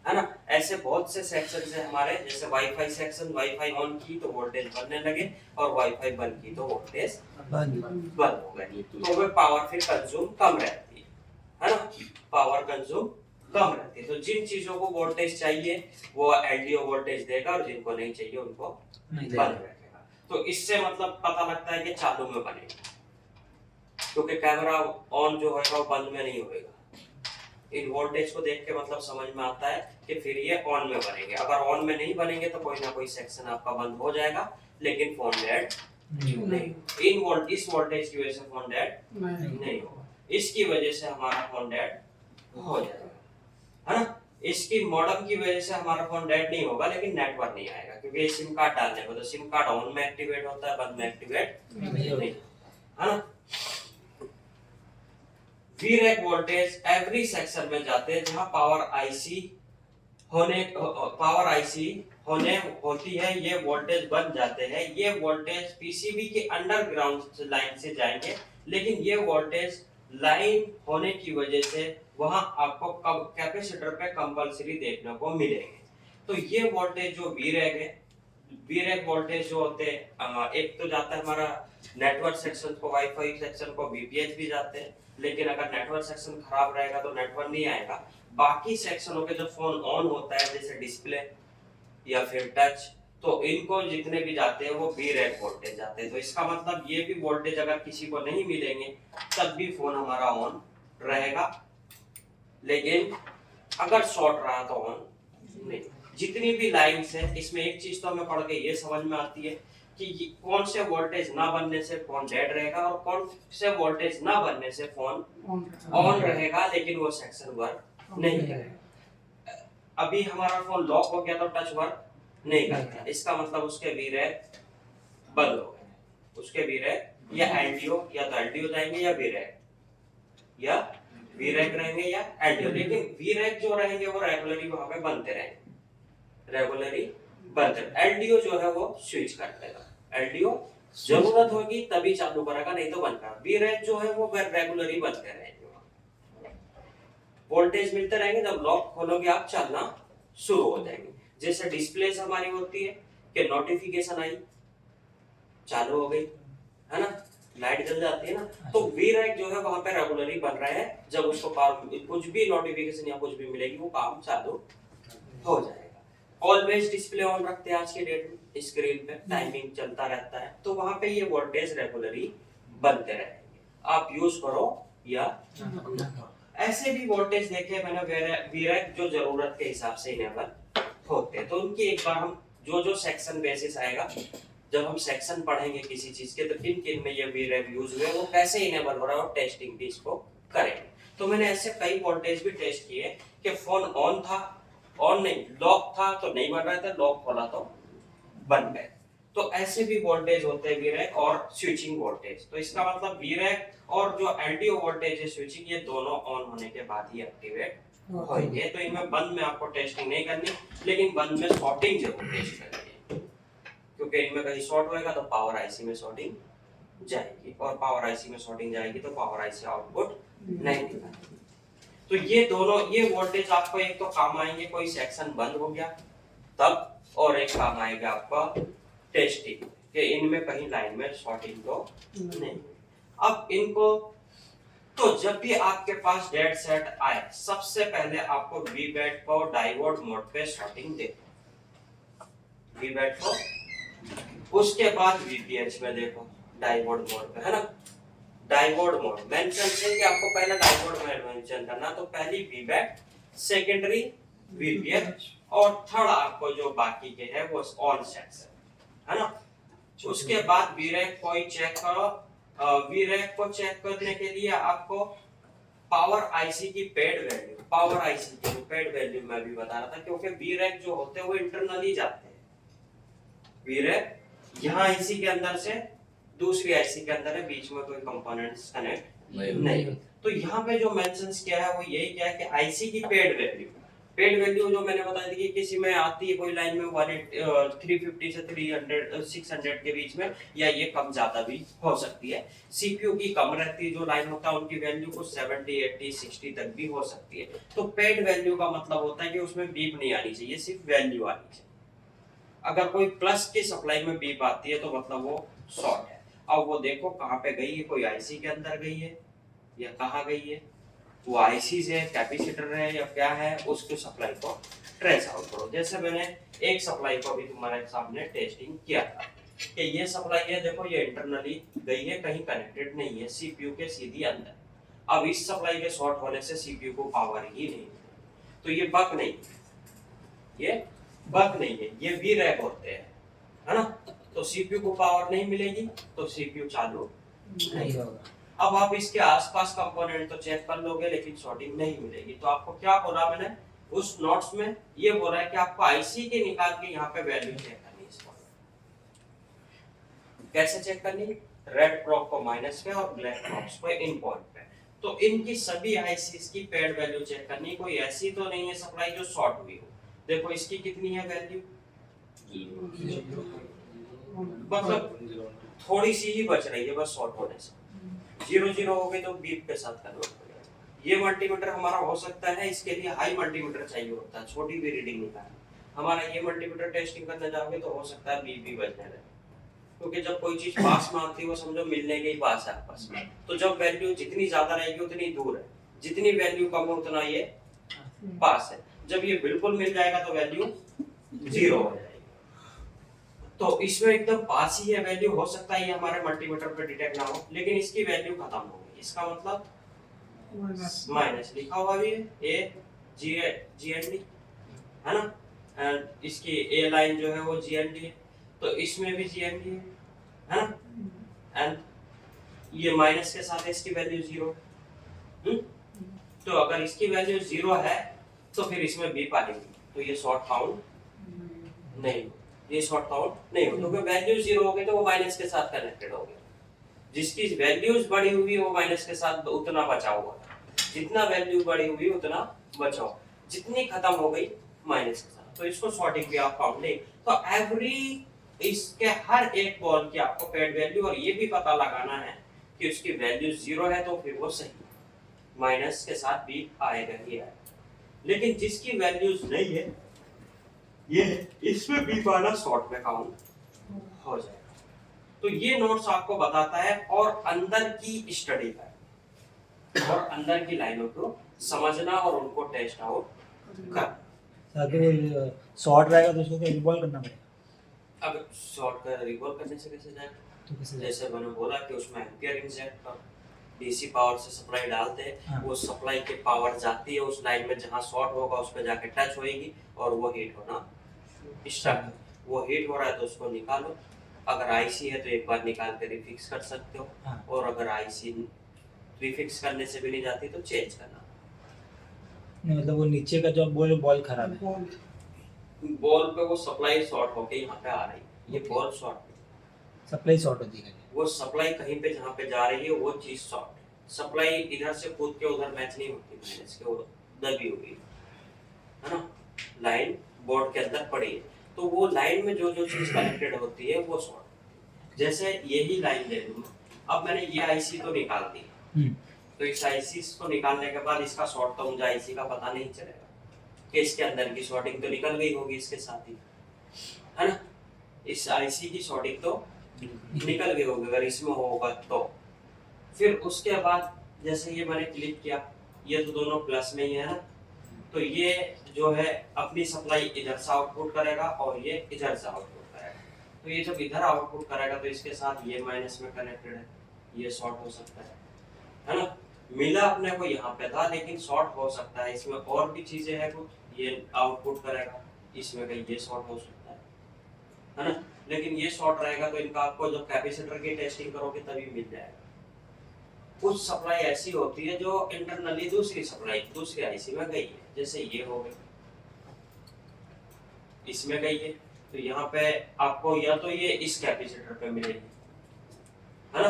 है ना। ऐसे बहुत से सेक्शन है हमारे, जैसे वाईफाई सेक्शन, वाईफाई ऑन की तो वोल्टेज बनने लगे और वाईफाई बंद की तो वोल्टेज बंद हो गए। तो वे पावर फिर कंज्यूम कम रहती है ना, पावर कंज्यूम कम रहती है। तो जिन चीजों को वोल्टेज चाहिए वो एलडीओ वोल्टेज देगा और जिनको नहीं चाहिए उनको बंद रखेगा। तो इससे मतलब पता लगता है कि चालू में बनेगा, क्योंकि कैमरा ऑन जो होगा वो बंद में नहीं होगा। इन वोल्टेज को देख के मतलब समझ में आता है कि फिर ये ऑन में बनेंगे। अगर ऑन में नहीं बनेंगे तो कोई ना कोई सेक्शन आपका बंद हो जाएगा, लेकिन फोन डेड नहीं। इस वोल्टेज की वजह से फोन डेड नहीं होगा, इसकी वजह से हमारा फोन डेड हो जाएगा, है ना। इसकी मॉडम की वजह से हमारा फोन डेड नहीं होगा, लेकिन नेटवर्क नहीं आएगा, क्योंकि सिम कार्ड डालने को तो सिम कार्ड ऑन में एक्टिवेट होता है, बंद में एक्टिवेट नहीं, है ना। वीरैक वोल्टेज एवरी सेक्शन में जाते हैं जहां पावर आईसी होने होती है, ये वोल्टेज बन जाते हैं। ये वोल्टेज पीसीबी के अंडरग्राउंड लाइन से जाएंगे, लेकिन ये वोल्टेज लाइन होने की वजह से वहां आपको कैपेसिटर पे कंपलसरी देखने को मिलेंगे। तो ये वोल्टेज जो वीरैक है, वीरैक वोल्टेज जो होते हैं, एक तो जाता है हमारा नेटवर्क सेक्शन को, वाईफाई सेक्शन को, वीपीएच भी जाते हैं, लेकिन अगर नेटवर्क सेक्शन खराब रहेगा तो नेटवर्क नहीं आएगा। बाकी सेक्शनों के जब फोन ऑन होता है, जैसे डिस्प्ले या फिर टच, तो इनको जितने भी जाते हैं वो वीरैक वोल्टेज जाते हैं। तो इसका मतलब ये भी वोल्टेज अगर किसी को नहीं मिलेंगे तब भी फोन हमारा ऑन रहेगा, लेकिन अगर शॉर्ट रहा तो ऑन नहीं। जितनी भी लाइंस है, इसमें एक चीज तो हमें पढ़ के ये समझ में आती है कि कौन से वोल्टेज ना बनने से फोन डेड रहेगा और कौन से वोल्टेज ना बनने से फोन ऑन रहेगा, लेकिन वो सेक्शन वर्क नहीं करेगा। अभी हमारा फोन लॉक हो गया तो टच वर्क नहीं करता, इसका मतलब उसके वीरैक बंद हो गए। उसके वीरैक या एलडीओ, या तो एलडीओ जाएंगे या वीरैक रहेंगे या एलडीओ, लेकिन वीरैक जो रहेंगे वो रेगुलरली वहां पे बनते रहेंगे, एलडीओ जो है वो स्विच कर देगा। एलडीओ जरूरत होगी तभी चालू करेगा, नहीं तो बंद करेगा। वीरैक जो है वो रेगुलरली बनते रहेंगे, वोल्टेज मिलते रहेंगे। जब लॉक खोलोगे आप, चलना शुरू हो जाएंगे। जैसे डिस्प्ले हमारी होती है कि नोटिफिकेशन आई, चालू हो गई, है ना, लाइट जल जाती है ना, तो वीरैक जो है वहां पे रेगुलरली बन रहा है। जब उसको कुछ भी नोटिफिकेशन या कुछ भी मिलेगी, वो काम चालू हो जाएगा। ऑलवेज डिस्प्ले ऑन रखते हैं आज के डेट में, स्क्रीन पे टाइमिंग चलता रहता है, तो वहां पे ये वोल्टेज रेगुलरली बनते रहेंगे, आप यूज करो या ऐसे भी वोल्टेज देखे मैंने वीरैक जो जरूरत के हिसाब से इनेबल होते हैं। तो उनकी एक बार हम जो सेक्शन बेसिस आएगा, जब हम सेक्शन पढ़ेंगे किसी चीज के, तो किन किन में ये वीरैक यूज हुए, वो कैसे इनेबल हो रहा है, और टेस्टिंग भी इसको करेंगे। तो मैंने ऐसे कई वोल्टेज भी टेस्ट किए कि फोन ऑन था, ऑन नहीं, लॉक था तो नहीं बन रहा था, लॉक खोला तो बन गए। तो ऐसे भी वोल्टेज होते हैं वीरैक और स्विचिंग वोल्टेज। तो इसका मतलब वीरैक और जो एलडीओ वोल्टेज है स्विचिंग, ये दोनों ऑन होने के बाद ही एक्टिवेट होंगे। तो इनमें बंद में आपको टेस्टिंग नहीं करनी, लेकिन बंद में शॉर्टिंग जरूर टेस्ट करनी है, क्योंकि इनमें कहीं शॉर्ट होएगा तो पावर आईसी में शॉर्टिंग जाएगी, और पावर आईसी में शॉर्टिंग जाएगी तो पावर आईसी आउटपुट नहीं देगा। तो ये दोनों ये वोल्टेज आपको एक तो काम आएंगे, कोई सेक्शन बंद हो गया तब, और एक काम आएगा आपका टेस्टिंग कि इनमें कहीं लाइन में शॉर्टिंग तो नहीं। अब इनको, तो जब भी आपके पास डेड सेट आए, सबसे पहले आपको वीबैट को डायोड मोड पे शॉर्टिंग दे, वीबैट को, उसके बाद वीपीएच में देखो डायोड मोड पे, है ना। डायोड मोड मेंशन है कि आपको पहले डायोड मोड मेंशन करना, तो पहली वीबैट, सेकेंडरी वीपीएच, और थर्ड आपको जो बाकी के है वो ऑन सेक्शन, है ना। उसके बाद वीरैक को चेक करो। वीरैक को चेक करने के लिए आपको पावर आईसी की पेड वैल्यू, पावर आईसी की पेड वैल्यू मैं भी बता रहा था, क्योंकि वीरैक जो होते हैं वो इंटरनली जाते हैं। वीरैक यहाँ आईसी के अंदर से दूसरी आईसी के अंदर है, बीच में कोई कंपोनेंट्स कनेक्ट नहीं। तो यहाँ पे जो मेंशंस किया है वो यही क्या है कि आईसी की पेड वैल्यू जो मैंने बताई थी कि किसी में आती है कोई लाइन में 350 से 300 600 के बीच में, या ये कम ज्यादा भी हो सकती है। सीपीयू की कम रहती है जो लाइन होता है, उनकी वैल्यू कुछ 70 80 60 तक भी हो सकती है। तो पेड वैल्यू का मतलब होता है कि उसमें बीप नहीं आनी चाहिए, सिर्फ वैल्यू आनी चाहिए। अगर कोई प्लस की सप्लाई में बीप आती है तो मतलब वो शॉर्ट है। अब वो देखो कहाँ पे गई है, कोई आईसी के अंदर गई है या कहाँ गई है, वो आईसी से कैपेसिटर है या क्या है, उसके सप्लाई को ट्रेस आउट करो। जैसे मैंने एक सप्लाई को भी तुम्हारे सामने टेस्टिंग किया था कि ये सप्लाई है, देखो ये इंटरनली गई है, कहीं कनेक्टेड नहीं है सीपीयू के सीधी अंदर। अब इस सप्लाई के शॉर्ट होने से सीपीयू को पावर ही नहीं मिलेगी। तो ये बक नहीं, ये बक नहीं है, ये वी रैक होते हैं, है ना। तो सीपीयू को पावर नहीं मिलेगी तो सीपीयू चालू नहीं होगा। अब आप इसके आसपास कंपोनेंट तो चेक कर लोगे लेकिन शॉर्टिंग नहीं मिलेगी। तो आपको क्या बोला मैंने उस नोट्स में, ये बोल रहा है कि आपको आईसी के निकाल के यहाँ पे वैल्यू चेक करनी है। इसको कैसे चेक करनी? रेड प्रोब को माइनस पे और ब्लैक प्रोब्स को इन पॉइंट पे। तो इनकी सभी आईसीज की पेड वैल्यू चेक करनी। कोई ऐसी तो नहीं है सप्लाई जो शॉर्ट हुई हो। देखो इसकी कितनी है वैल्यू, मतलब थोड़ी सी ही बच रही है बस शॉर्ट होने से। 0 हो गई तो बीप के साथ कन्वर्ट हो जाएगा। ये मल्टीमीटर हमारा हो सकता है, इसके लिए हाई मल्टीमीटर चाहिए होता है, छोटी भी रीडिंग निकालनी। हमारा ये मल्टीमीटर टेस्टिंग करने जाओगे तो हो सकता है बीप भी बजने लगे, क्योंकि जब कोई चीज पास में आती है वो समझो मिलने के ही पास है आपस में। तो जब वैल्यू जितनी ज्यादा रहेगी उतनी दूर है, जितनी वैल्यू कम है उतना ये पास है। जब ये बिल्कुल मिल जाएगा तो वैल्यू 0 हो जाएगी। तो इसमें एकदम पास ही है वैल्यू, हो सकता है ये हमारे मल्टीमीटर पे डिटेक्ट ना हो, लेकिन इसकी वैल्यू खत्म हो गई। इसका मतलब माइनस लिखा हुआ भी है, ए जीएनडी है ना, एंड इसकी ए लाइन जो है वो जीएनडी है, तो इसमें भी जीएनडी है ना, एंड ये माइनस के साथ इसकी वैल्यू 0। तो अगर इसकी वैल्यू 0 है तो फिर इसमें बीप आएगी, तो ये शॉर्ट काउंट नहीं, ये शॉर्ट काउंट नहीं हो, क्योंकि वैल्यू 0 हो गई तो वो माइनस के साथ कनेक्टेड हो गया। जिसकी वैल्यूज बड़ी हुई वो माइनस के साथ उतना बचा हुआ, जितना वैल्यू बड़ी हुई उतना बचाओ, जितनी खत्म हो गई माइनस के साथ, तो इसको शॉर्टिंग भी आप काउंट नहीं। तो एवरी इसके हर एक बॉल की आपको पेड वैल्यू, और ये भी पता लगाना है कि उसकी वैल्यू 0 है तो फिर वो सही, माइनस के साथ भी आएगा ही आएगा। लेकिन जिसकी वैल्यूज नहीं है ये इसमें भी वाला शॉर्ट में काउंट हो जाएगा। तो ये नोट्स आपको बताता है और अंदर की स्टडी का और अंदर की लाइनों को समझना और उनको टेस्ट आउट करना। अगर शॉर्ट रहेगा तो उसको रिवॉल्व करना पड़ेगा। अब शॉर्ट का रिवॉल्व करने से कैसे जाएगा? तो कैसे जैसे मैंने बोला कि उसमें एम्पियर इंजेक्ट कर डीसी पावर से सप्लाई डालते हैं, हाँ। वो सप्लाई की पावर जाती है उस लाइन में जहां शॉर्ट होगा उस पे जाके टच होएगी और वो हीट होना स्टार्ट। वो हीट हो रहा है तो उसको निकालो, अगर आईसी है तो एक बार निकाल कर रिफिक्स कर सकते हो, हाँ। और अगर आईसी रिफिक्स करने से भी नहीं जाती तो चेंज करना। नहीं मतलब वो नीचे का जो बॉल खराब है, बॉल पे वो सप्लाई शॉर्ट होके यहाँ पे आ रही है, ये बॉल शॉर्ट, सप्लाई शॉर्ट होती है। वो सप्लाई कहीं पे जहाँ पे जा रही है वो चीज शॉर्ट है। सप्लाई इधर से कूद के उधर मैच नहीं होती, माइनस के दबी हुई है ना, लाइन बोर्ड के अंदर पड़ी है, तो वो लाइन में जो जो चीज कनेक्टेड होती है वो शॉर्ट। जैसे यही लाइन ले लूँ, अब मैंने ये आईसी तो निकाल दी, तो इस आईसी को निकालने के बाद इसका शॉर्ट तो मुझे आईसी का पता नहीं चलेगा कि इसके अंदर की शॉर्टिंग तो निकल गई होगी इसके साथ ही, है ना। इस आईसी की शॉर्टिंग तो निकल गई होगी अगर इसमें होगा तो। फिर उसके बाद जैसे ये मैंने क्लिक किया, ये तो दोनों प्लस में ही है ना, तो ये जो है अपनी सप्लाई इधर से आउटपुट करेगा और ये इधर से आउटपुट करेगा। तो ये जब इधर आउटपुट करेगा तो इसके साथ ये माइनस में कनेक्टेड है, ये शॉर्ट हो सकता है ना। मिला अपने को यहाँ पे था लेकिन शॉर्ट हो सकता है, इसमें और भी चीजें हैं कुछ, ये आउटपुट करेगा, इसमें कहीं ये शॉर्ट हो सकता है ना। लेकिन ये शॉर्ट रहेगा तो इनका आपको जब कैपेसिटर की टेस्टिंग करोगे तभी मिल जाएगा। कुछ सप्लाई ऐसी होती है जो इंटरनली दूसरी सप्लाई दूसरी आईसी में गई है, जैसे ये हो गई इसमें गई है, तो यहाँ पे आपको या तो ये इस कैपेसिटर पे मिलेगी, है ना,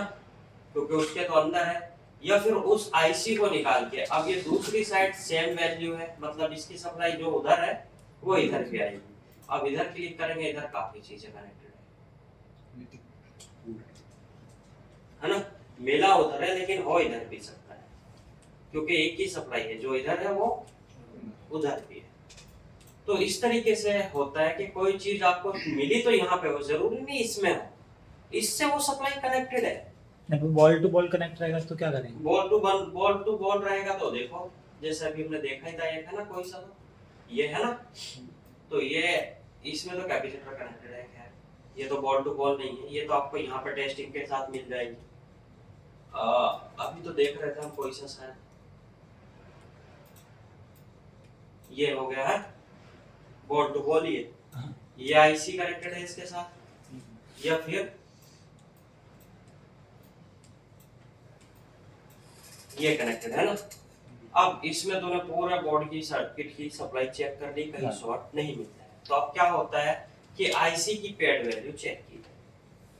क्योंकि उसके तो अंदर है, या फिर उस आईसी को निकाल के अब ये दूसरी साइड सेम वैल्यू है, मतलब इसकी सप्लाई जो उधर है वो इधर भी आएगी। अब इधर क्लिक करेंगे, इधर काफी चीजें कनेक्टेड है ना, मेला उधर है लेकिन हो इधर भी सकता है, क्योंकि एक ही सप्लाई है, जो इधर है वो उधर भी है। तो इस तरीके से होता है कि कोई चीज आपको मिली तो यहाँ पे हो, जरूरी नहीं इसमें हो, इससे वो सप्लाई कनेक्टेड है। बॉल टू बॉल कनेक्ट रहेगा तो क्या करेंगे? बॉल टू बॉल रहेगा तो देखो जैसे अभी हमने देखा ही था, एक है ना कोई सा, ये है ना, तो ये इसमें तो कैपेसिटर कनेक्टेड है, खैर ये तो बॉल टू बॉल नहीं है, ये तो आपको यहाँ पे टेस्टिंग के साथ मिल जाएगी। अभी तो देख रहे थे हम कोई सा शायद ये हो गया है बोर्ड टू बोलिए, हाँ। ये आईसी कनेक्टेड है इसके साथ, या फिर ये कनेक्टेड है ना। अब इसमें तूने पूरा बोर्ड की सर्किट की सप्लाई चेक कर ली, कहीं हाँ। शॉर्ट नहीं मिलता है। तो अब क्या होता है कि आईसी की पेड वैल्यू चेक की,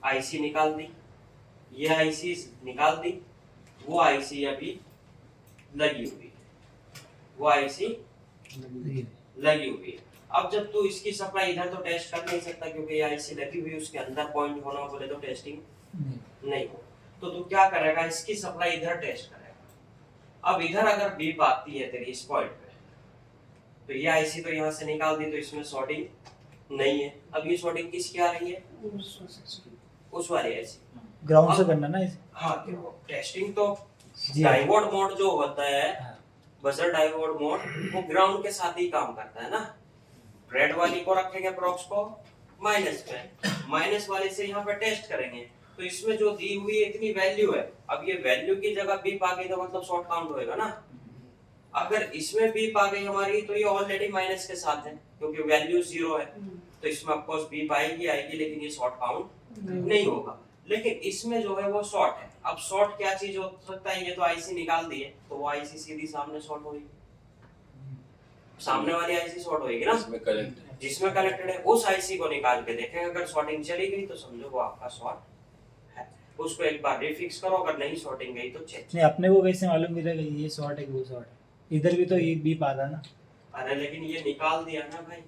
आईसी निकाल दी, ये आईसी निकाल दी, वो आईसी अभी लगी हुई है, वो आईसी लगी हुई है। अब जब तू इसकी सप्लाई इधर तो टेस्ट कर नहीं सकता क्योंकि ये आईसी लगी हुई है, उसके अंदर पॉइंट होना बोले तो टेस्टिंग नहीं हो, तो तू क्या करेगा, इसकी सप्लाई इधर टेस्ट करेगा। अब इधर अगर बीप आती है तेरी इस पॉइंट पे, तो ये आईसी तो यहाँ से निकाल दी, तो इसमें शॉर्टिंग नहीं है। अब ये शॉर्टिंग किसकी आ रही है, उस वाली आईसी, ग्राउंड से करना ना इसे। हाँ टेस्टिंग तो जी। डायोड मोड जो होता है, हाँ। बजर डायोड मोड, वो ग्राउंड के साथ ही काम करता है ना। रेड वाली को रखेंगे प्रॉक्स को माइनस पे, माइनस वाले से यहाँ पे टेस्ट करेंगे, तो इसमें जो दी हुई इतनी वैल्यू है, अब ये वैल्यू की जगह बीप आ गई तो मतलब शॉर्ट काउंट होएगा ना। अगर इसमें बीप आ गई हमारी तो ये ऑलरेडी माइनस के साथ है क्योंकि वैल्यू 0 है, तो इसमें ऑफ कोर्स बीप आएगी लेकिन ये शॉर्ट काउंट नहीं होगा। लेकिन इसमें जो है वो शॉर्ट है। अब शॉर्ट क्या चीज हो सकता है, ये तो आईसी निकाल दी है, तो वो आईसी सीधी सामने शॉर्ट होगी, सामने वाली आईसी शॉर्ट होगी ना, इसमें कनेक्ट है। जिसमें कनेक्टेड है उस आईसी को निकाल के देखेंगे। अगर शॉर्टिंग चली गई तो समझो वो आपका शॉर्ट है, उसको एक बार रिफिक्स करो, अगर नहीं शॉर्टिंग गई तो चेक। नहीं, अपने को कैसे मालूम मिलेगा ये शॉर्ट है कि वो शॉर्ट है? इधर भी तो ये बीप आ रहा ना, अरे लेकिन ये निकाल दिया ना भाई,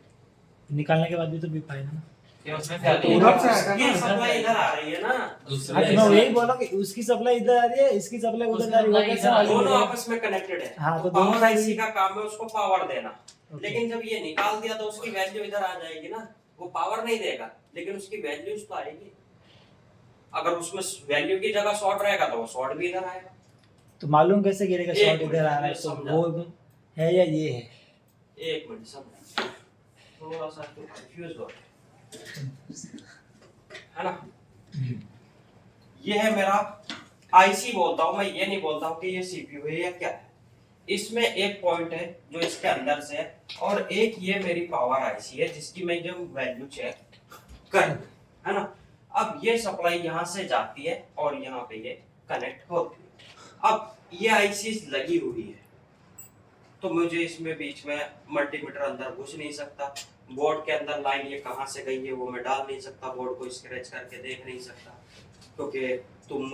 निकालने के बाद भी तो बीप आएगा ना। ये उसमें तो क्या उधर है? से ये सप्लाई इधर आ रही है ना, दूसरी हाँ, तो मैं IC वही बोला कि उसकी सप्लाई इधर आ रही है, इसकी सप्लाई उधर जा रही है, वो कैसे मालूम दोनों मिलेगा? आपस में कनेक्टेड है। हाँ, तो तो दोनों पावर साइड आईसी का काम है उसको पावर देना, ओके। लेकिन जब ये निकाल दिया तो उसकी वैल्यू इधर आ जाएगी ना। वो पावर नहीं देगा लेकिन उसकी वैल्यूज तो आएगी। अगर उसमें वैल्यू की जगह शॉर्ट रहेगा तो वो शॉर्ट भी इधर आएगा। तो मालूम कैसे गिरेगा एक शॉर्ट इधर आ रहा है? मिनट, तो समझा। वो है या ये है? एक मिनट समझ, थोड़ा सा तो कंफ्यूज हो है ना। ये है मेरा आईसी बोलता हूँ मैं, ये नहीं बोलता हूँ कि ये सीपीयू है या क्या है। इसमें एक पॉइंट है जो इसके अंदर से है, और एक ये मेरी पावर आईसी है जिसकी मैं जो वैल्यू चेक कर, है ना। अब ये सप्लाई यहाँ से जाती है और यहाँ पे ये कनेक्ट होती है। अब ये आईसी लगी हुई है तो मुझे इसमें बीच में मल्टीमीटर अंदर घुस नहीं सकता, बोर्ड के अंदर लाइन ये कहाँ से गई है वो मैं डाल नहीं सकता, बोर्ड को स्क्रैच करके देख नहीं सकता, क्योंकि तुम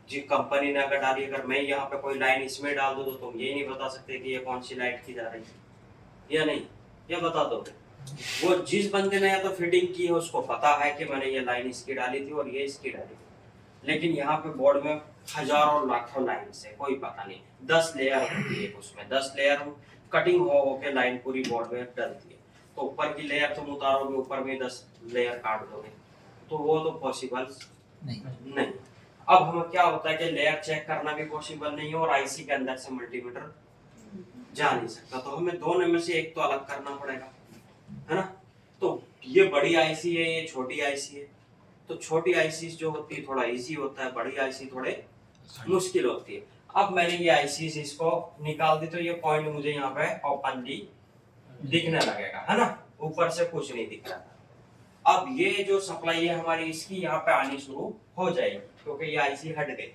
जी कंपनी ने अगर डाली, अगर मैं यहाँ पे कोई लाइन इसमें डाल दूँ तो तुम ये नहीं बता सकते कि ये कौन सी लाइट की जा रही है या नहीं, ये बता दो। वो जिस बंदे ने या तो फिटिंग की है उसको पता है कि मैंने ये लाइन इसकी डाली थी और ये इसकी डाली थी, लेकिन यहाँ पे बोर्ड में हजारों लाखों लाइन से कोई पता नहीं, 10 लेयर होती है उसमें, 10 लेयर कटिंग हो के लाइन पूरी बोर्ड में डलती है, तो ऊपर की लेयर तुम उतारोगे, ऊपर में 10 लेयर काट दोगे, तो वो तो पॉसिबल नहीं। अब हमें क्या होता है कि लेयर चेक करना भी पॉसिबल नहीं है और आईसी के अंदर से मल्टीमीटर जा नहीं सकता, तो हमें दोनों में से एक तो अलग करना पड़ेगा, है ना। तो ये बड़ी आईसी है, ये छोटी आईसी है, तो छोटी आईसी जो होती है थोड़ा इजी होता है, बड़ी आईसी थोड़े मुश्किल होती है। अब मैंने ये आईसी इसको निकाल दी तो ये पॉइंट मुझे यहाँ पे ओपनली दिखने लगेगा, है ना, ऊपर से कुछ नहीं दिख रहा था। अब ये जो सप्लाई है हमारी इसकी यहाँ पे आनी शुरू हो जाएगी क्योंकि ये आईसी हट गई।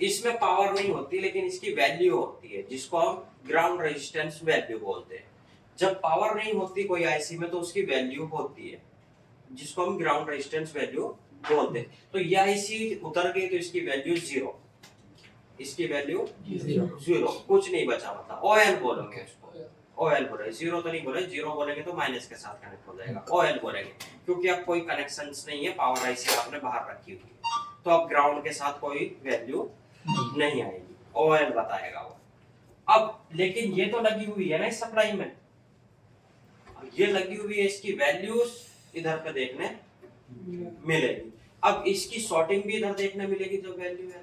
इसमें पावर नहीं होती लेकिन इसकी वैल्यू होती है जिसको हम ग्राउंड रेजिस्टेंस वैल्यू बोलते हैं। जब पावर नहीं होती कोई आईसी में तो उसकी वैल्यू होती है जिसको हम ग्राउंड रेजिस्टेंस वैल्यू बोलते हैं। तो ये आईसी उतर गई तो इसकी वैल्यू 0, इसकी वैल्यू 0, कुछ नहीं बचा, मतलब ओएल बोलोगे उसको, ओएल बोले, 0 तो नहीं बोले, 0 बोलेंगे तो माइनस के साथ कनेक्ट हो जाएगा, ओएल बोलेंगे क्योंकि अब कोई कनेक्शंस नहीं है, पावर आईसी आपने बाहर रखी हुई है तो अब ग्राउंड के साथ कोई वैल्यू नहीं आएगी, ओएल बताएगा वो। अब लेकिन ये तो लगी हुई है ना इस सप्लाई में, ये लगी हुई है, इसकी वैल्यूज इधर पे देखने मिलेगी। अब इसकी शॉर्टिंग भी इधर देखने मिलेगी जो वैल्यू है।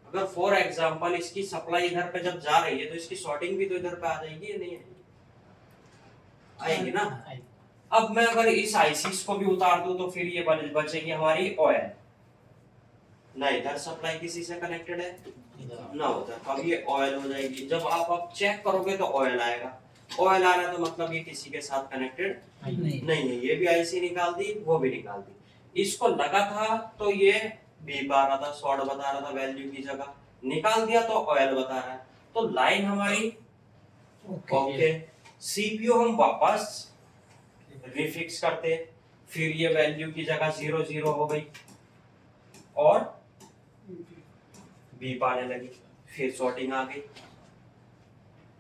अगर फॉर एग्जांपल इसकी सप्लाई इधर पे जब जा रही है तो इसकी शॉर्टिंग भी तो इधर पे आ जाएगी या नहीं आएगी ना। अब मैं अगर इस आईसीस को भी उतार दूं तो फिर ये बचेगी हमारी ओएल, ना इधर सप्लाई किसी से कनेक्टेड है ना उधर। अब ये ऑयल हो जाएगी। जब आप चेक करोगे तो ऑयल आएगा। ऑयल आ रहा है तो मतलब ये किसी के साथ कनेक्टेड नहीं नहीं है। ये भी आईसी निकाल दी, वो भी निकाल दी। इसको लगा था तो ये बीप आ रहा था, शॉर्ट बता रहा था वैल्यू की जगह, निकाल दिया तो ऑयल बता रहा है। तो लाइन हमारी ओके। सीपीयू हम वापस रिफिक्स करते, फिर ये वैल्यू की जगह 0 0 हो गई और बीप आने लगी, फिर सॉर्टिंग आ गई।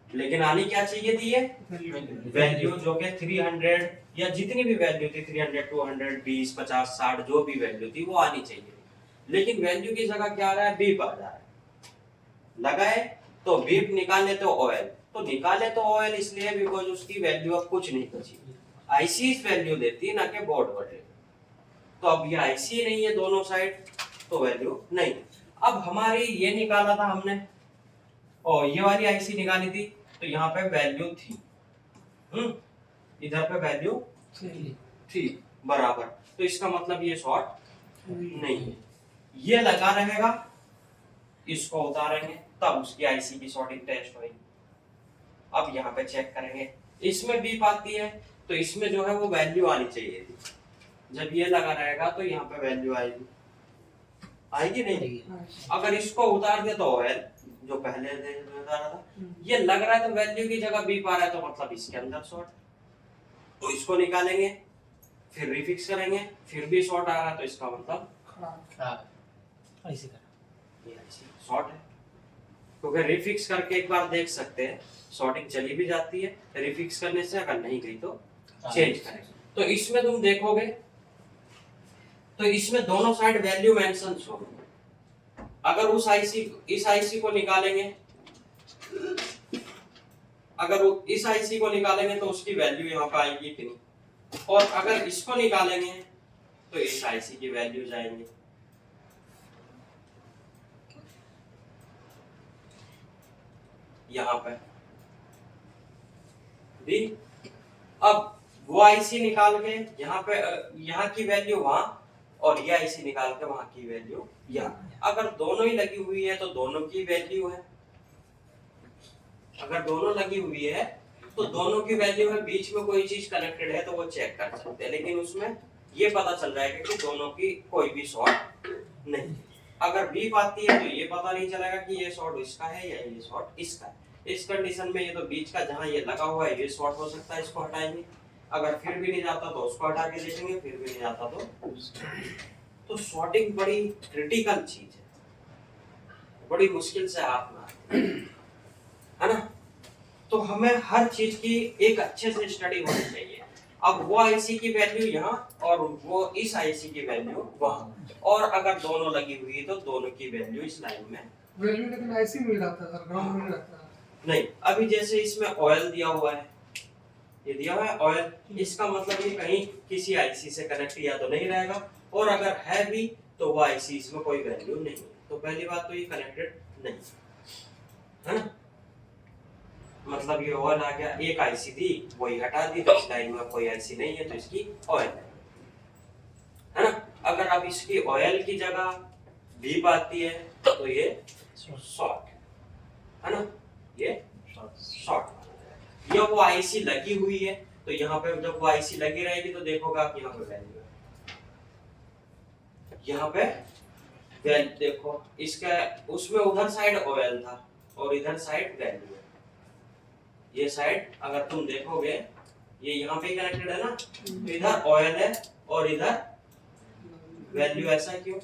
लेकिन आनी क्या चाहिए थी ये वैल्यू, जो कि 300 या जितनी भी वैल्यू थी 300 200 20 50 60 जो भी वैल्यू थी वो आनी चाहिए। लेकिन वैल्यू की जगह क्या आ रहा है, बीप आ रहा है। लगाए तो बीप, निकाले तो ऑयल। तो निकाले तो ऑयल इसलिए बिकॉज उसकी वैल्यू अब कुछ नहीं बची। आईसी वैल्यू देती है ना कि बोर्ड वोल्टेज। तो अब ये आईसी नहीं है दोनों साइड, तो वैल्यू नहीं। अब हमारी ये निकाला था हमने और ये वाली आईसी निकाली थी, तो यहाँ पे वैल्यू थी, इधर पे वैल्यू थी बराबर। तो इसका मतलब ये शॉर्ट नहीं है। ये लगा रहेगा, इसको उतारेंगे तब उसकी आईसी की शॉर्टिंग टेस्ट होगी। अब यहाँ पे चेक करेंगे, इसमें बीप आती है तो इसमें जो है वो वैल्यू आनी चाहिए थी। जब ये लगा रहेगा तो यहाँ पे वैल्यू आएगी, आएगी नहीं। अगर इसको उतार दिया तो ऑयल जो पहले बता रहा था, ये लग रहा है तो वैल्यू की जगह बीप आ रहा है तो मतलब इसके अंदर शॉर्ट। तो इसको निकालेंगे, फिर रिफिक्स करेंगे, फिर भी शॉर्ट आ रहा है तो इसका मतलब ऐसे कर ये शॉर्ट है। क्योंकि रिफिक्स करके एक बार देख सकते हैं, शॉर्टिंग चली भी जाती है। रिफिक्स करने से अगर नहीं गई तो चेंज करेंगे। तो इसमें तुम देखोगे तो इसमें दोनों साइड वैल्यू मेंशन होगी। अगर उस आईसी इस आईसी को निकालेंगे, अगर इस आईसी को निकालेंगे तो उसकी वैल्यू यहाँ पे आएगी इतनी, और अगर इसको निकालेंगे तो इस आईसी की वैल्यू जाएंगे। यहाँ पे दी। अब वो आईसी निकाल के यहाँ पे यहाँ की वैल्यू वहां, और ये आईसी निकाल के वहां की वैल्यू यहाँ। अगर दोनों ही लगी हुई है तो दोनों की वैल्यू है। अगर दोनों लगी हुई है तो दोनों की वैल्यू है। बीच में कोई चीज कनेक्टेड है तो वो चेक कर सकते हैं, लेकिन उसमें ये पता चल जाएगा कि दोनों की कोई भी शॉर्ट नहीं। अगर बीप आती है तो ये पता नहीं चलेगा कि ये शॉर्ट इसका है या ये शॉर्ट इसका है। इस कंडीशन में ये तो बीच का जहां ये लगा हुआ है ये शॉर्ट हो सकता है, इसको हटाएंगे। अगर फिर भी नहीं जाता तो उसको हटा के देखेंगे, फिर भी नहीं जाता तो शॉर्टिंग बड़ी क्रिटिकल चीज है, बड़ी मुश्किल से हाथ में आती है ना। तो हमें हर चीज की एक अच्छे से स्टडी होनी चाहिए। अब वो आईसी की वैल्यू यहाँ और वो इस आईसी की वैल्यू वहां, और अगर दोनों लगी हुई है तो दोनों की वैल्यू इस लाइन में वैल्यू लेकिन आईसी में रहता है सर, ग्राउंड में नहीं रहता है। नहीं। अभी जैसे इसमें ऑयल दिया हुआ है, ये दिया हुआ है ऑयल, इसका मतलब ये कहीं किसी आईसी से कनेक्ट या तो नहीं रहेगा, और अगर है भी तो वो आईसी इसमें कोई वैल्यू नहीं है। तो पहली बात तो ये कनेक्टेड नहीं है ना। मतलब ये ऑयल आ गया, एक आईसी थी वही हटा दी, तो इस लाइन में कोई आईसी नहीं है तो इसकी ऑयल है ना। अगर अब इसकी ऑयल की जगह बीप आती है तो ये शॉर्ट है ना, ये शॉर्ट। ये वो आईसी लगी हुई है तो यहाँ पे जब वो आईसी लगी रहेगी तो देखोगे आप यहाँ पे वैल्यू है, यहाँ पे वैल्यू देखो। इसका उसमें उधर साइड ऑयल था और इधर साइड वैल्यू है। ये साइड अगर तुम देखोगे ये यहाँ पे कनेक्टेड है ना, तो इधर ऑयल है और इधर वैल्यू। ऐसा क्यों?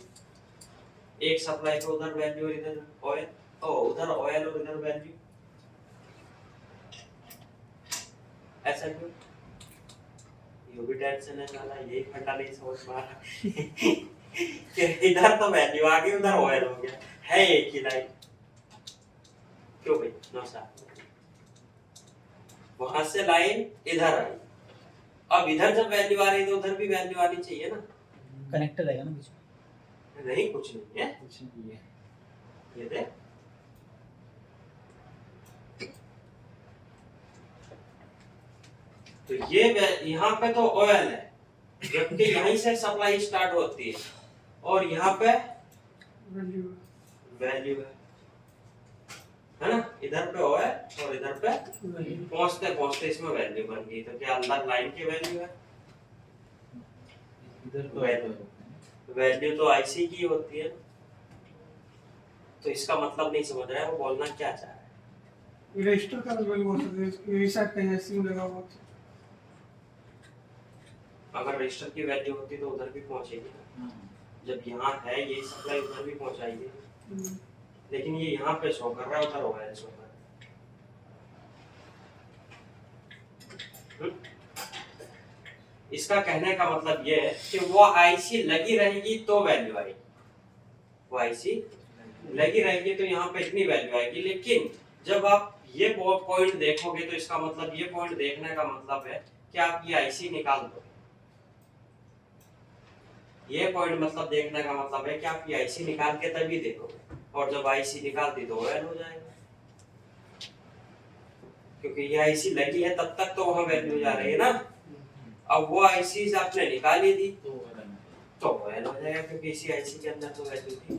एक सप्लाई पे उधर वैल्यू और इधर ऑयल, उधर ऑयल और इधर वैल्यू, ऐसा क्यों? ये भी टेंशन है साला, यही फंडा नहीं समझ पा रहा कि इधर तो वैल्यू आ गई उधर ऑयल हो गया है एक ही लाइन। क्यों भाई? नो सर, वहां से लाइन इधर आई, अब इधर जब वैल्यू आ रही है तो उधर भी वैल्यू आनी चाहिए ना। कनेक्टेड रहेगा ना बीच में। नहीं, कुछ नहीं है, कुछ नहीं है। ये देख, तो ये यहाँ पे तो ऑयल है, जबकि यहीं से सप्लाई स्टार्ट होती है, और यहाँ पे वैल्यू वैल्यू है ना, इधर पे ओ है और इधर पे पहुंचते पहुंचते इसमें वैल्यू बन गई, तो क्या अंदर लाइन की वैल्यू है? वैल्यू तो आईसी की होती है, तो इसका मतलब नहीं समझ रहा है वो बोलना क्या चाह रहा है। रजिस्टर का वैल्यू हो सकता है, ये साइड कहीं ऐसे में लगा हुआ था। अगर रजिस्टर की वैल्यू होती तो उधर भी पहुंचेगी ना, जब यहाँ है ये सप्लाई उधर भी पहुंचाएगी, लेकिन ये यहाँ पे शो कर रहा है, उधर ओएल शो कर रहा है। इसका कहने का मतलब ये है कि वो आईसी लगी रहेगी तो वैल्यू आएगी, वो आईसी लगी रहेगी तो यहाँ पे इतनी वैल्यू आएगी, लेकिन जब आप ये पॉइंट देखोगे तो इसका मतलब ये पॉइंट देखने का मतलब है कि आप ये आईसी निकाल दो। ये पॉइंट मतलब देखने का मतलब है कि आप ये आईसी निकाल के तभी देखोगे, और जब आईसी निकाल दी तो ओएल हो जाएगा, क्योंकि ये आईसी लगी है तब तक तो वहां वैल्यू जा रही है ना। अब वो आईसी आपने निकाली दी तो ओएल हो जाएगा, क्योंकि इसी आईसी के अंदर तो वैल्यू थी।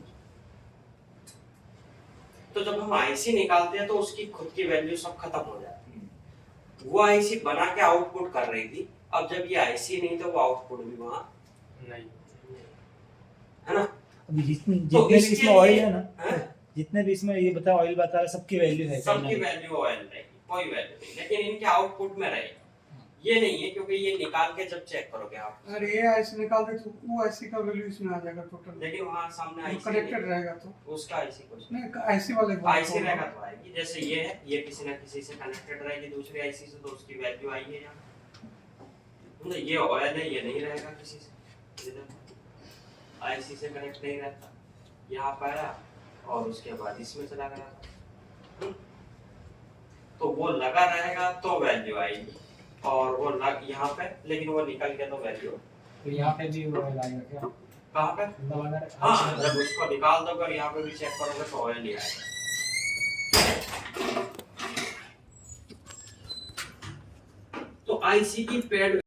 तो जब हम आईसी निकालते हैं तो उसकी खुद की वैल्यू सब खत्म हो जाती है। वो आईसी बना के आउटपुट कर रही थी, अब जब ये आईसी नहीं तो वो आउटपुट भी वहां नहीं है ना। अभी जितने तो भी इसके इसमें ऑयल लिए- है ना, हैं? जितने भी इसमें ये बता ऑयल बता रहा है, सबकी वैल्यू है कहीं ना सबकी कहीं। वैल्यू ओएल रहेगी, कोई वैल्यू नहीं, लेकिन इनके आउटपुट में रहेगी। ये नहीं है, क्योंकि ये निकाल के जब चेक करोगे आप, अगर ये आईसी निकाल दे तो वो आईसी का वैल्यू इसमें आ जाएगा टोटल, लेकिन वहां सामने आईसी कनेक्टेड रहेगा तो उसका आईसी कुछ नहीं, नहीं आईसी वाले को आईसी रहेगा तो आएगी। जैसे ये है, ये किसी ना किसी से कनेक्टेड रहेगी दूसरी आईसी से, तो उसकी वैल्यू आई है यहाँ। मतलब ये ओएल है, ये नहीं रहेगा किसी से, इधर आईसी से कनेक्ट नहीं रहता, यहाँ पर आया और उसके बाद इसमें चला गया। तो वो लगा रहेगा तो वैल्यू आएगी, और वो लग यहाँ पे, लेकिन वो निकल के तो वैल्यू तो यहाँ पे भी ऑयल आएगा क्या? कहाँ पे? दबाना हाँ, जब उसको निकाल दो और यहाँ पे भी चेक करोगे तो ऑयल ही आएगा। तो आईसी की पेड